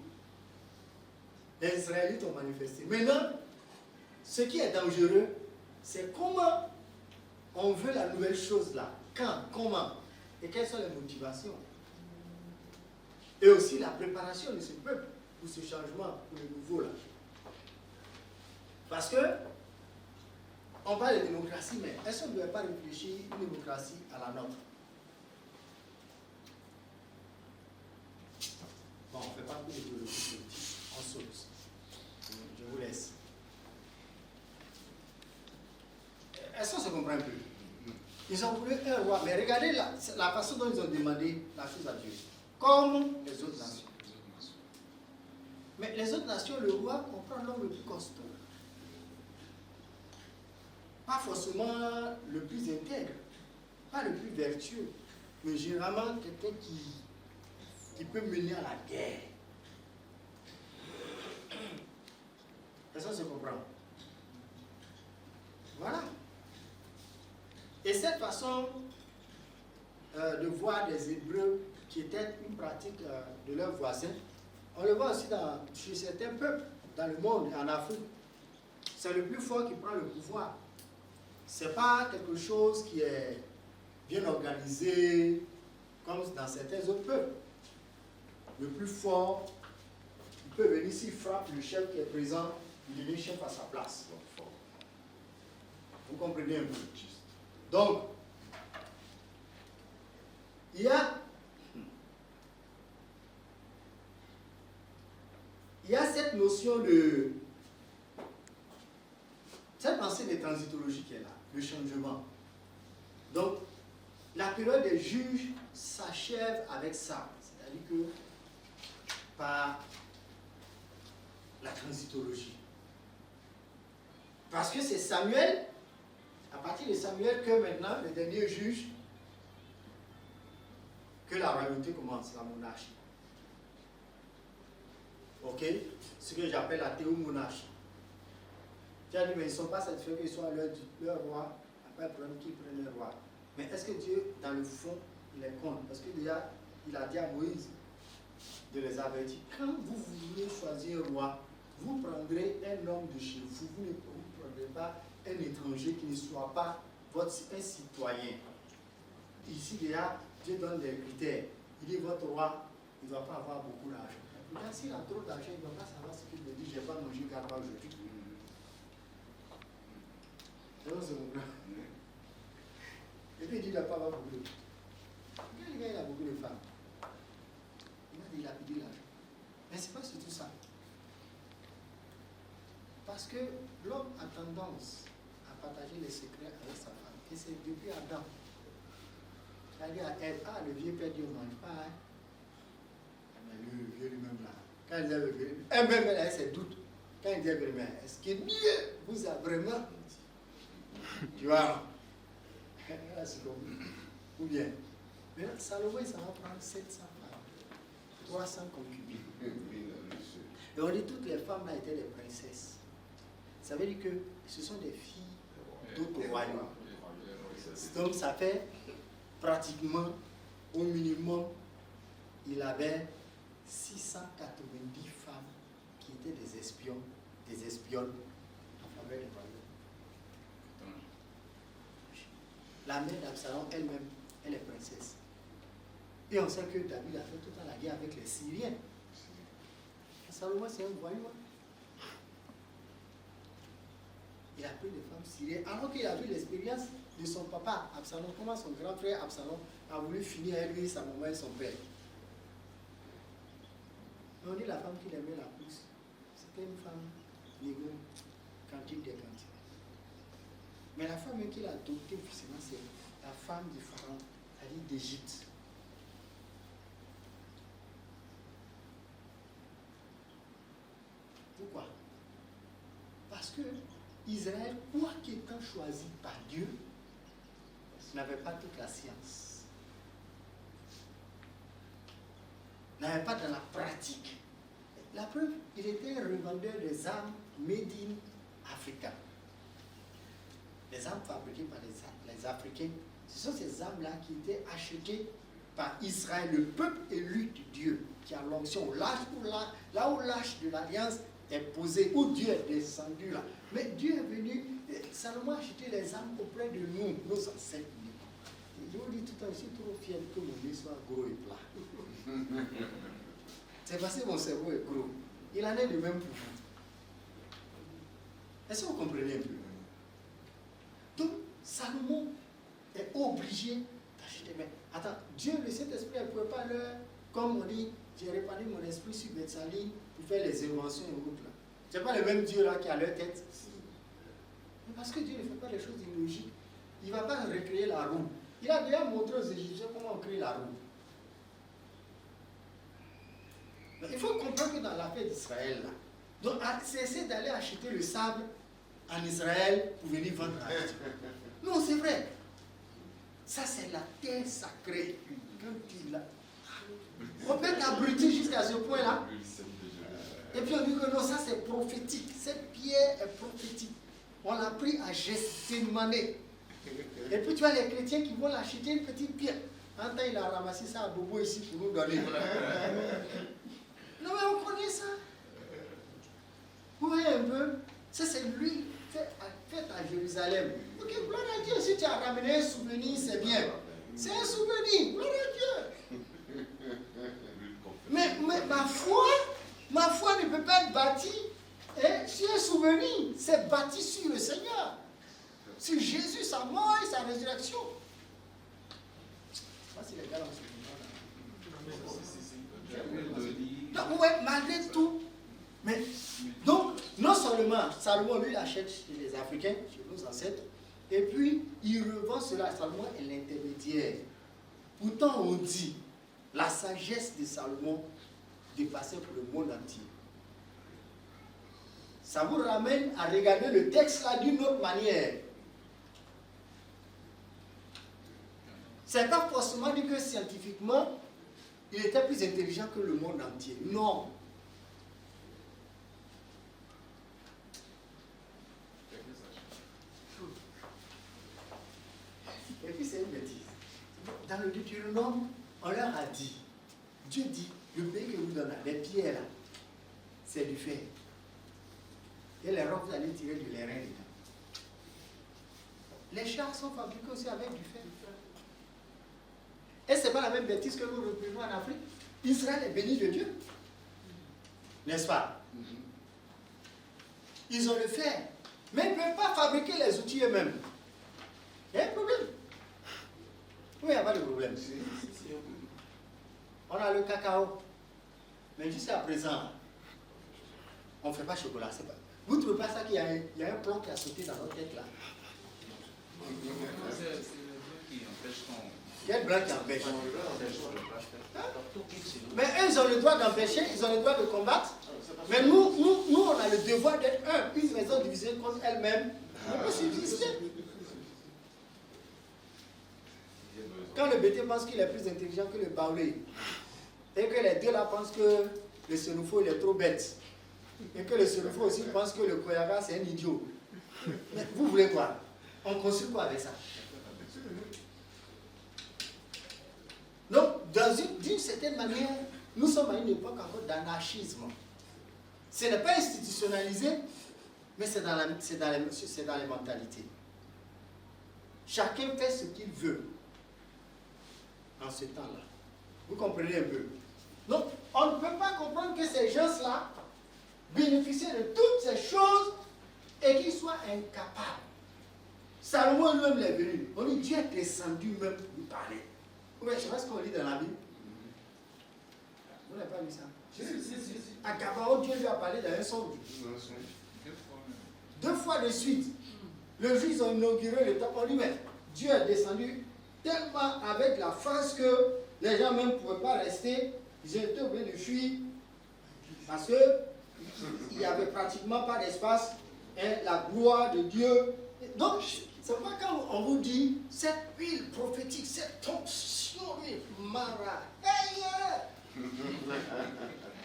Les Israélites ont manifesté. Maintenant, ce qui est dangereux, c'est comment on veut la nouvelle chose là. Quand, comment, et quelles sont les motivations. Et aussi la préparation de ce peuple pour ce changement, pour le nouveau là. Parce que, on parle de démocratie, mais est-ce qu'on ne devrait pas réfléchir une démocratie à la nôtre? Bon, on ne fait pas plus de théologie politique, on saute. Je vous laisse. Est-ce qu'on se comprend un peu? Ils ont voulu un roi, mais regardez la façon dont ils ont demandé la chose à Dieu. Comme les autres nations. Mais les autres nations, le roi, on prend l'homme le plus costaud. Pas forcément le plus intègre, pas le plus vertueux, mais généralement quelqu'un qui peut mener à la guerre. Est-ce qu'on se comprend? Voilà. Et cette façon de voir les Hébreux qui était une pratique de leurs voisins, on le voit aussi chez certains peuples dans le monde, en Afrique. C'est le plus fort qui prend le pouvoir. Ce n'est pas quelque chose qui est bien organisé comme dans certains autres peuples. Le plus fort, il peut venir s'il frappe le chef qui est présent, il devient chef à sa place. Vous comprenez un peu? Donc, il y a cette notion de... cette pensée de transitologie qui est là, le changement. Donc, la période des juges s'achève avec ça. C'est-à-dire que par la transitologie. Parce que c'est Samuel, à partir de Samuel, que maintenant, le dernier juge, que la royauté commence, la monarchie. Ok? Ce que j'appelle la théomonarchie. Tu as dit, mais ils ne sont pas satisfaits qu'ils soient leur roi, après le problème qu'ils prennent leur roi. Mais est-ce que Dieu, dans le fond, il est contre? Parce que déjà, il a dit à Moïse de les avertir. Quand vous voulez choisir un roi, vous prendrez un homme de chez vous. Vous ne prendrez pas un étranger qui ne soit pas un citoyen. Ici, déjà, Dieu donne des critères. Il dit, votre roi, il ne doit pas avoir beaucoup d'argent. Maintenant, s'il a trop d'argent, il ne va pas savoir ce qu'il veut dire. Je n'ai pas mangé garba aujourd'hui. Et puis il dit qu'il n'a pas avoir beaucoup de femmes. Le gars, il a beaucoup de femmes. Il m'a dit qu'il a payé l'argent. Mais ce n'est pas surtout ça. Parce que l'homme a tendance à partager les secrets avec sa femme. Et c'est depuis Adam. C'est-à-dire à elle, le vieux père dit, on ne mange pas. Hein. Mais le vieux lui-même là. Quand il dit le vieux, elle-même elle a ses doutes. Quand il dit le vieux, est-ce que Dieu vous a vraiment... Tu vois, ou bien, mais là, Salomon, ça va prendre 700 femmes, 300 concubines. Et on dit toutes les femmes là étaient des princesses. Ça veut dire que ce sont des filles d'autres royaumes. Donc ça fait pratiquement, au minimum, il avait 690 femmes qui étaient des espions, des espionnes en faveur des royaumes. La mère d'Absalom elle-même, elle est princesse. Et on sait que David a fait tout le temps la guerre avec les Syriens. Salomon, c'est un voyou. Il a pris des femmes syriennes, alors qu'il a vu l'expérience de son papa, Absalom, comment son grand frère Absalom a voulu finir avec lui, sa maman et son père. Mais on dit la femme qu'il aimait la plus, c'était une femme négro, cantine des cantines. Mais la femme qu'il a adoptée officiellement, c'est la femme du pharaon, c'est-à-dire d'Égypte. que Israël, quoi qu'étant choisi par Dieu, n'avait pas toute la science. N'avait pas dans la pratique. La preuve, il était un revendeur des armes made in Africa. Les armes fabriquées par les Africains, ce sont ces armes-là qui étaient achetées par Israël, le peuple élu de Dieu, qui a l'onction. Là où l'arche de l'alliance est posée, où Dieu est descendu là. Mais Dieu est venu, Salomon a acheté les armes auprès de nous, nos ancêtres. Je vous dis tout à l'heure, je suis trop fier que mon nez soit gros et plat. C'est parce que mon cerveau est gros. Il en est de même pour vous. Est-ce que vous comprenez un peu? Donc, Salomon est obligé d'acheter. Mais attends, Dieu, le Saint-Esprit, elle ne pouvait pas leur, comme on dit, j'ai répandu mon esprit sur Betsaline pour faire les inventions et autres là. C'est pas le même Dieu là qui a leur tête. Mais parce que Dieu ne fait pas les choses illogiques. Il ne va pas recréer la roue. Il a déjà montré aux Égyptiens comment on crée la roue. Donc, il faut comprendre que dans l'affaire d'Israël, là, donc cessez d'aller acheter le sable en Israël pour venir vendre à Dieu. Non, c'est vrai. Ça, c'est la terre sacrée. Quand tu l'as. On peut t'abrutir jusqu'à ce point-là. Et puis on dit que non, ça c'est prophétique. Cette pierre est prophétique. On l'a pris à Gethsemane. Et puis tu as les chrétiens qui vont l'acheter une petite pierre. Un temps, il a ramassé ça à Bobo ici pour nous donner. Non, mais on connaît ça. Vous voyez un peu? Ça, c'est lui, fait à Jérusalem. Ok, gloire à Dieu. Si tu as ramené un souvenir, c'est bien. C'est un souvenir. Gloire à Dieu. Mais ma foi ne peut pas être bâtie sur un souvenir. C'est bâti sur le Seigneur. Sur Jésus, sa mort et sa résurrection. Je ne sais pas si les gars ont ce donc, ouais, malgré tout. Mais, donc, non seulement Salomon, lui, achète chez les Africains, chez nos ancêtres, et puis il revend cela. Salomon est l'intermédiaire. Pourtant, on dit, la sagesse de Salomon dépassait pour le monde entier. Ça vous ramène à regarder le texte là d'une autre manière. C'est pas forcément dit que scientifiquement, il était plus intelligent que le monde entier. Non. Et puis c'est une bêtise. Dans le Deutéronome, on leur a dit, Dieu dit, le pays que vous donne, les pierres là, c'est du fer. Et les rocs, vous allez tirer du l'airain dedans. Les chars sont fabriqués aussi avec du fer. Et ce n'est pas la même bêtise que nous reprenons en Afrique. Israël est béni de Dieu. N'est-ce pas? Ils ont le fer. Mais ils ne peuvent pas fabriquer les outils eux-mêmes. Il y a un problème. Oui, il n'y a pas de problème. On a le cacao. Mais jusqu'à présent, on ne fait pas chocolat. Pas... Vous ne trouvez pas ça qu'il y a un plan qui a sauté dans notre tête là? C'est le qui empêche ton... Quel blanc qui empêche? Mais eux, ils ont le droit d'empêcher, ils ont le droit de combattre. Mais nous, on a le devoir d'être une maison divisée contre elle-même. On peut subsister. Quand le bété pense qu'il est plus intelligent que le baoulé, et que les deux là pensent que le Sénoufo il est trop bête, et que le Sénoufo aussi pense que le Koyaga c'est un idiot. Mais vous voulez quoi? On construit quoi avec ça? Donc, d'une certaine manière, nous sommes à une époque encore d'anarchisme. Ce n'est pas institutionnalisé, mais c'est dans les mentalités. Chacun fait ce qu'il veut en ce temps-là. Vous comprenez un peu? Donc, on ne peut pas comprendre que ces gens-là bénéficient de toutes ces choses et qu'ils soient incapables. Salomon lui-même est venu. On dit Dieu est descendu même pour lui parler. Oui, je sais pas ce qu'on lit dans la Bible. Vous n'avez pas lu ça? À Gabaon, Dieu lui a parlé dans un songe. 2 fois de suite. Le jour ils ont inauguré le temple, on dit mais Dieu est descendu tellement avec la force que les gens même ne pouvaient pas rester. Ils étaient obligés de fuir parce qu'il n'y avait pratiquement pas d'espace. hein, la gloire de Dieu. Donc, c'est pas quand on vous dit cette huile prophétique, cette onction, Mara,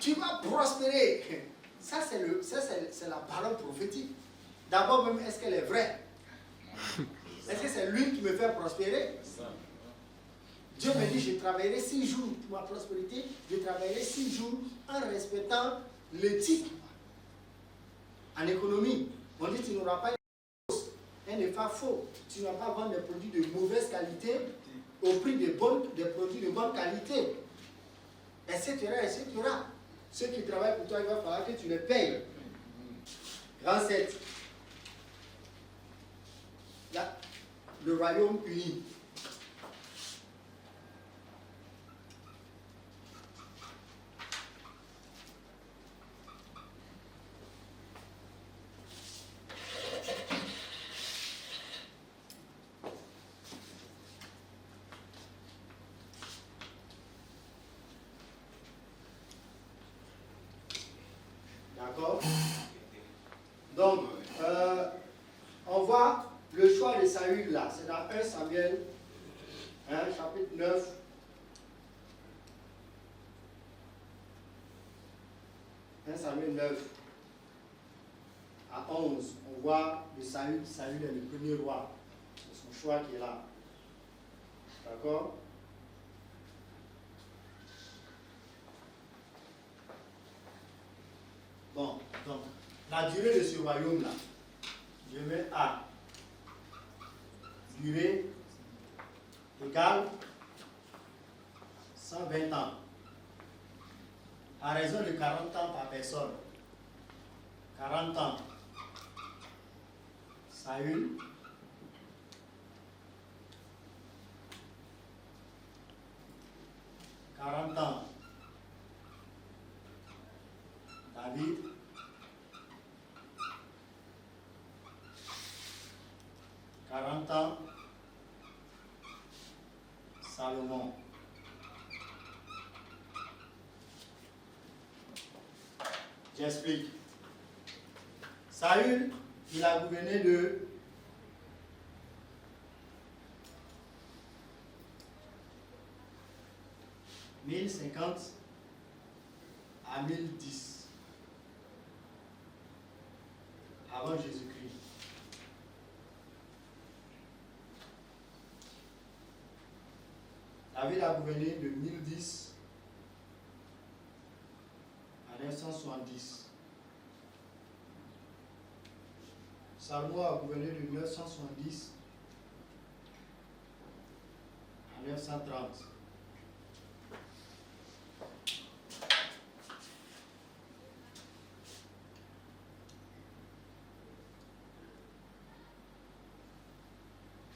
tu vas prospérer. Ça, c'est la parole prophétique. D'abord, même, est-ce qu'elle est vraie? Est-ce que c'est l'huile qui me fait prospérer? Dieu me dit, je travaillerai 6 jours pour ma prospérité, je travaillerai 6 jours en respectant l'éthique. En économie, on dit, tu n'auras pas un effet faux. Tu ne vas pas vendre des produits de mauvaise qualité au prix des produits de bonne qualité, etc., etc. Ceux qui travaillent pour toi, il va falloir que tu les payes. Grand 7. Là, le royaume uni. D'accord? Donc, on voit le choix de Saül là. C'est dans 1 Samuel, chapitre 9. Samuel 9 à 11. On voit le Saül. Saül est le premier roi. C'est son choix qui est là. D'accord? Bon, donc, la durée de ce royaume-là, je mets A. Durée égale 120 ans. À raison de 40 ans par personne. 40 ans. Saül. Ans. David. 40 ans. Salomon. J'explique. Saül, il a gouverné de 1050 à 1010 avant Jésus-Christ. David a gouverné de 1010 à 970. Salomon a gouverné de 970 à 930.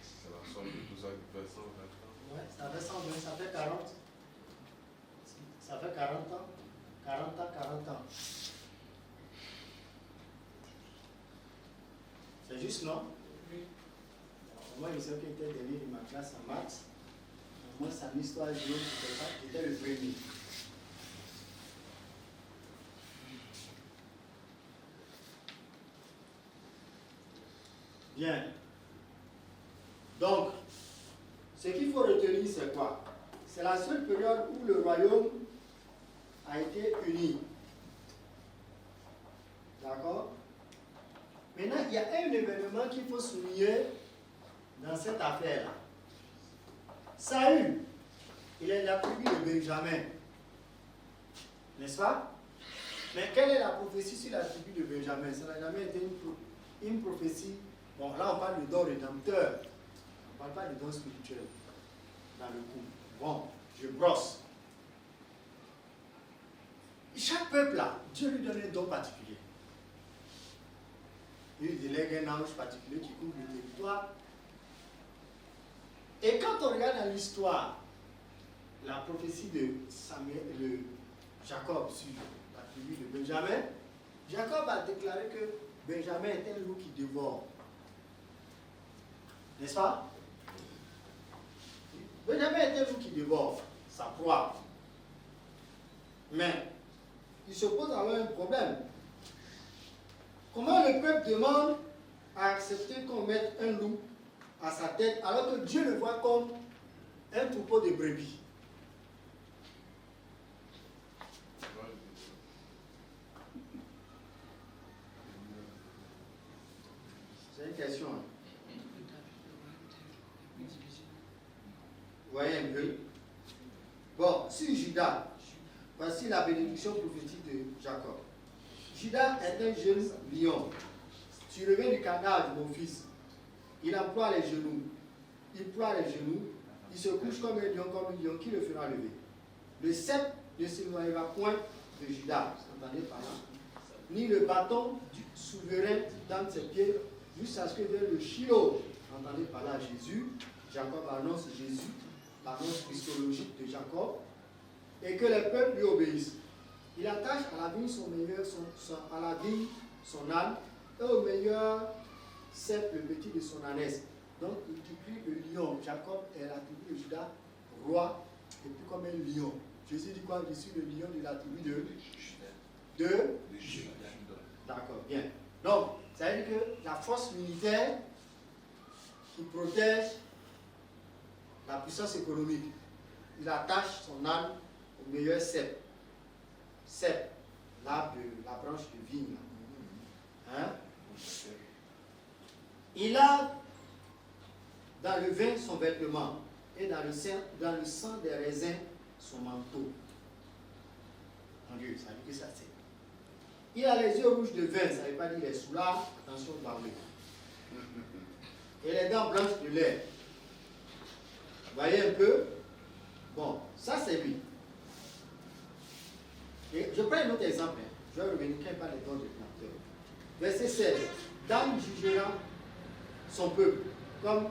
C'est la somme de tout ça qui fait 120 ans. Ouais, ça fait 120, ça fait 40. Ça fait 40 ans. 40 ans, 40 ans. C'est juste, non? Oui. Moi, je sais qu'il était dernier de ma classe en maths. Moi, c'est une histoire géo, j'étais le premier. Bien. Donc, ce qu'il faut retenir, c'est quoi? C'est la seule période où le royaume a été uni. D'accord? Maintenant, il y a un événement qu'il faut souligner dans cette affaire-là. Saül, il est de la tribu de Benjamin. N'est-ce pas? Mais quelle est la prophétie sur la tribu de Benjamin? Ça n'a jamais été une prophétie. Bon, là, on parle de don rédempteur. On ne parle pas de don spirituel dans le coup. Bon, je brosse. Chaque peuple là, Dieu lui donne un don particulier. Il délègue un ange particulier qui couvre le territoire. Et quand on regarde dans l'histoire, la prophétie de Samuel, de Jacob sur la tribu de Benjamin, Jacob a déclaré que Benjamin est un loup qui dévore. N'est-ce pas? Benjamin est un loup qui dévore sa proie. Mais il se pose alors un problème. Comment le peuple demande à accepter qu'on mette un loup à sa tête alors que Dieu le voit comme un troupeau de brebis? C'est une question. Hein? Vous voyez un peu? Bon, sur Judas, voici la bénédiction prophétique de Jacob. Judas est un jeune lion. Tu reviens du canard de mon fils. Il emploie les genoux. Il ploie les genoux. Il se couche comme un lion qui le fera lever. Le sceptre ne s'éloignera point de Judas. Vous entendez par là? Ni le bâton du souverain dans ses pieds, jusqu'à ce que vienne le Shiloh. Vous entendez par là Jésus. Jacob annonce Jésus, l'annonce christologique de Jacob, et que les peuples lui obéissent. Il attache à la vigne son meilleur, à la vigne son âne, et au meilleur cep le petit de son ânesse. Donc il décrit le lion. Jacob est la tribu de Judas, roi, et puis comme un lion. Jésus dit quoi? Je suis le lion de la tribu de Judas. D'accord, bien. Donc, ça veut dire que la force militaire qui protège la puissance économique, il attache son âne au meilleur cep. Cep, l'arbre de la branche de vigne. Hein? Il a dans le vin son vêtement et dans le sang des raisins son manteau. Mon Dieu, ça veut dire que ça c'est. Il a les yeux rouges de vin, ça ne veut pas dire les soulards, attention de parler. Et les dents blanches de lait. Vous voyez un peu? Bon, ça c'est lui. Et je prends un autre exemple. Hein. Je vais revenir quand il parle des dons de planteur. Verset 16. Dan jugera son peuple comme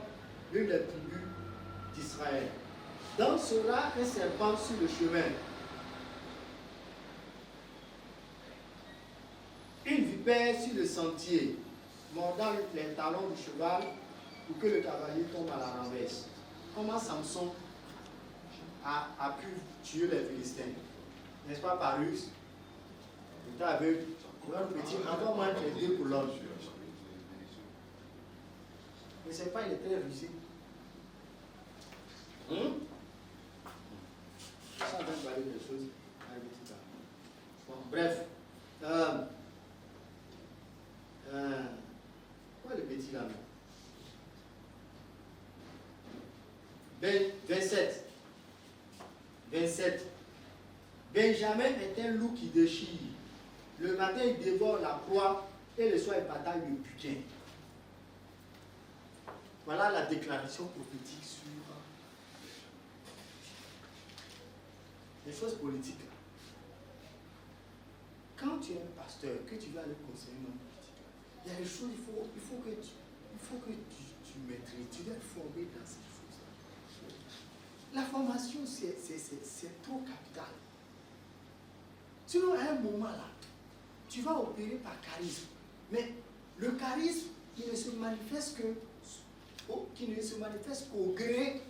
l'une des tribus d'Israël. Dan sera un serpent sur le chemin. Une vipère sur le sentier, mordant les talons du cheval pour que le cavalier tombe à la renverse. Comment Samson a pu tuer les Philistins? N'est-ce pas, Parus? Il était aveugle. Petit, encore moins que les deux colonnes. Mais c'est pas, il est très rusé. Ça va parler des choses. Bon, bref. Quoi le petit là? 27. Benjamin est un loup qui déchire. Le matin, il dévore la proie et le soir, il bataille le butin. Voilà la déclaration prophétique sur les choses politiques. Quand tu es un pasteur, que tu vas aller conseiller un homme politique, il y a des choses, il faut que tu maîtrises, tu dois être formé dans ces choses-là. La formation, c'est trop capital. Sinon, à un moment là, tu vas opérer par charisme. Mais le charisme, il ne se manifeste qu'au gré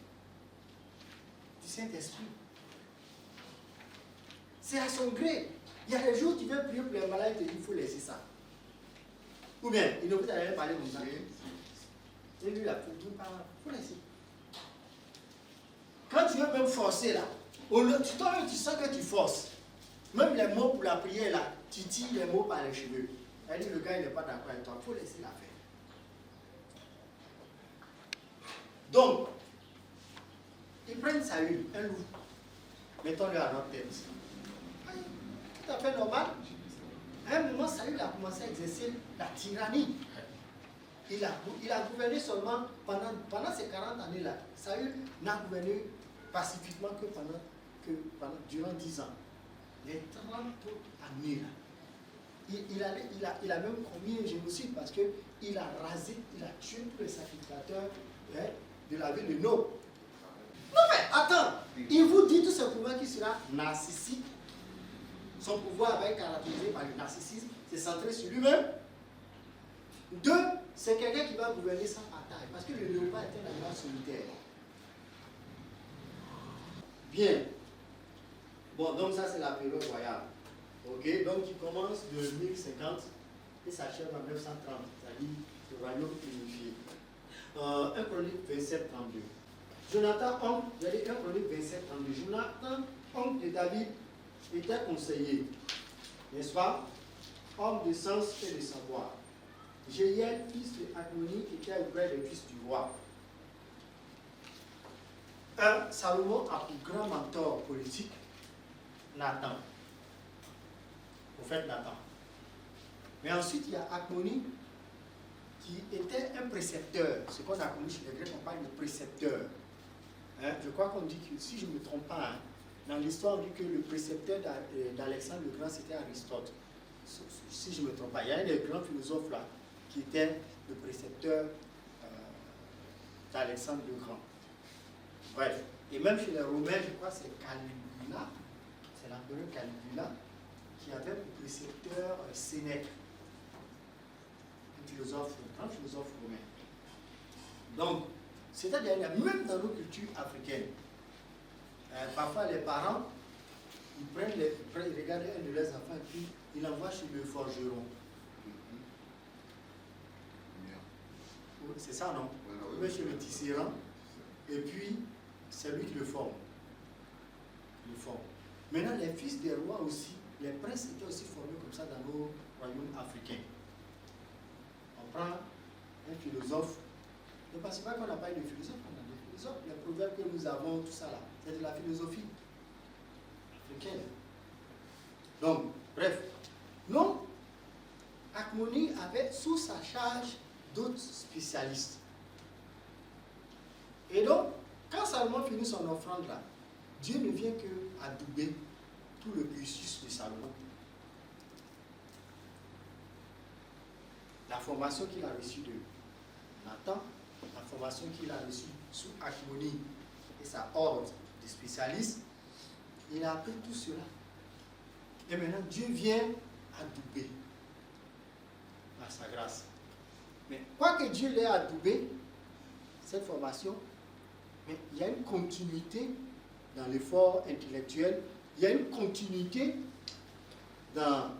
du Saint-Esprit. C'est à son gré. Il y a des jours où tu veux prier pour les malades, il te dit qu'il faut laisser ça. Ou bien, il ne peut pas parler comme ça. Et lui, il faut laisser. Quand tu veux même forcer là, tu sens que tu forces. Même les mots pour la prière là, tu tires les mots par les cheveux. Elle dit le gars il n'est pas d'accord avec toi, il faut laisser la faire. Donc, ils prennent Saül, un loup. Mettons-le à notre tête. Tout à fait normal. À un moment, Saül a commencé à exercer la tyrannie. Il a gouverné seulement pendant ces 40 années-là. Saül n'a gouverné pacifiquement que durant 10 ans. Les 30 années-là, il a même commis un génocide parce qu'il a rasé, il a tué tous les sacrificateurs de la ville de Nob. Non mais attends, il vous dit tout simplement qu'il sera narcissique. Son pouvoir va être caractérisé par le narcissisme, c'est centré sur lui-même. 2, c'est quelqu'un qui va gouverner sans bataille, parce que le léopard est un animal solitaire. Bien. Bon, donc ça c'est la période royale. Ok, donc il commence de 1050 et s'achève en 930, c'est-à-dire le royaume unifié. 1 Chronique 27, 32. Jonathan, oncle, j'ai dit 1 Chronique 27, 32. Jonathan, oncle de David, était conseiller, n'est-ce pas? Homme de sens et de savoir. Jéhiel, fils de Agmoni, était auprès des fils du roi. Salomon a pour grand mentor politique Nathan, prophète Nathan. Mais ensuite, il y a Agmoni qui était un précepteur. Ce qu'on a connu chez les Grecs, on parle de précepteur. Hein? Je crois qu'on dit que, si je ne me trompe pas, hein, dans l'histoire, on dit que le précepteur d'Alexandre le Grand, c'était Aristote. Si je ne me trompe pas, il y a un des grands philosophes là qui était le précepteur d'Alexandre le Grand. Bref, et même chez les Romains, je crois que c'est Caligula, c'est l'empereur Caligula, qui avait pour précepteur Sénèque, un philosophe, un grand philosophe romain. Donc, c'est-à-dire, même dans nos cultures africaines, parfois les parents, ils regardent un de leurs enfants et puis ils l'envoient chez le forgeron. C'est ça, non? Oui, chez le tisserand, et puis c'est lui qui le forme. Maintenant, les fils des rois aussi, les princes étaient aussi formés comme ça dans nos royaumes africains. On prend un philosophe, ne pensez pas qu'on n'a pas eu de philosophe, on a des philosophes, les proverbes que nous avons, tout ça là, c'est de la philosophie africaine. Donc, bref, non, Agmoni avait sous sa charge d'autres spécialistes. Et donc, quand Salomon finit son offrande là, Dieu ne vient que adouber tout le cursus de Salomon. La formation qu'il a reçue de Nathan, la formation qu'il a reçue sous Agmoni et sa horde de spécialistes, il a appris tout cela. Et maintenant, Dieu vient adouber par sa grâce. Mais quoi que Dieu l'ait adoubé, cette formation, mais il y a une continuité dans l'effort intellectuel, il y a une continuité dans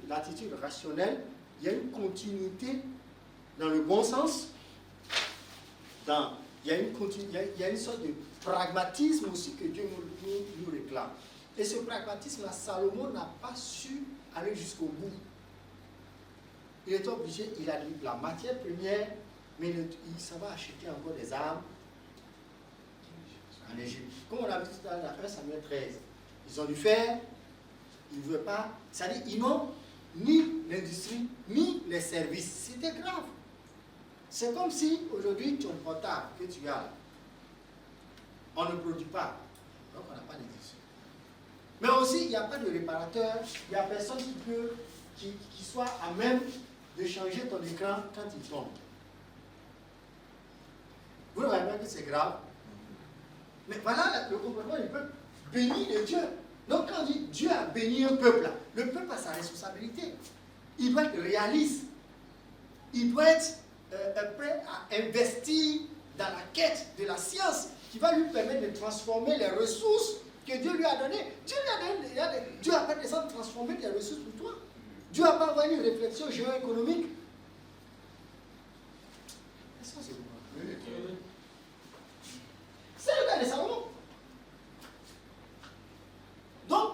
l'attitude rationnelle, il y a une continuité dans le bon sens, il y a une sorte de pragmatisme aussi que Dieu nous réclame. Et ce pragmatisme-là, Salomon n'a pas su aller jusqu'au bout. Il est obligé, il a dit la matière première, mais il s'en va acheter encore des armes en Égypte. Comme on a vu dans la 1 Samuel 13, ils ont dû faire, ils ne veulent pas, c'est-à-dire ils n'ont ni l'industrie, ni les services. C'était grave. C'est comme si aujourd'hui ton portable que tu as, on ne produit pas, donc on n'a pas d'industrie. Mais aussi, il n'y a pas de réparateur, il n'y a personne qui soit à même de changer ton écran quand il tombe. Vous ne voyez pas que c'est grave? Mais voilà le comportement du peuple béni de Dieu. Donc quand on dit Dieu a béni un peuple, le peuple a sa responsabilité. Il doit être réaliste. Il doit être prêt à investir dans la quête de la science qui va lui permettre de transformer les ressources que Dieu lui a données. Dieu n'a pas besoin de transformer des ressources pour toi. Dieu n'a pas envoyé une réflexion géoéconomique. Est-ce que c'est bon? C'est le cas de Salomon. Donc,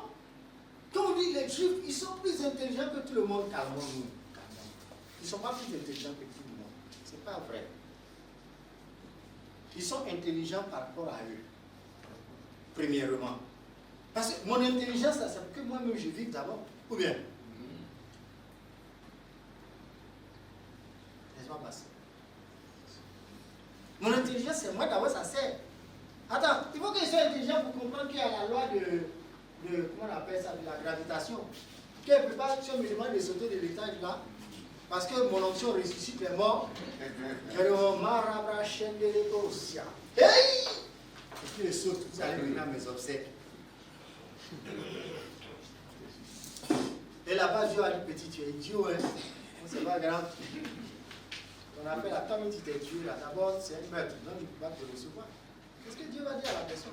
quand on dit les Juifs, ils sont plus intelligents que tout le monde. Calmons-nous. Ils ne sont pas plus intelligents que tout le monde. Ce n'est pas vrai. Ils sont intelligents par rapport à eux. Premièrement. Parce que mon intelligence, c'est pour que moi-même je vive d'abord. Ou bien? Laisse-moi passer. Mon intelligence, c'est moi d'abord, ça sert. Attends, il faut que je sois intelligent pour comprendre qu'il y a la loi de comment on appelle ça, de la gravitation. Quelle peut pas, si on me demande de sauter de l'étage là, parce que mon onction ressuscite les morts, je le marabra chaîne de l'égosia. Hey! Et puis je saute, vous allez venir à mes obsèques. Et là-bas, Dieu a dit, petit, tu es idiot, hein? C'est pas grave. On appelle la femme, tu es Dieu là. D'abord, c'est un meurtre, donc il ne peut pas te recevoir. Qu'est-ce que Dieu va dire à la personne?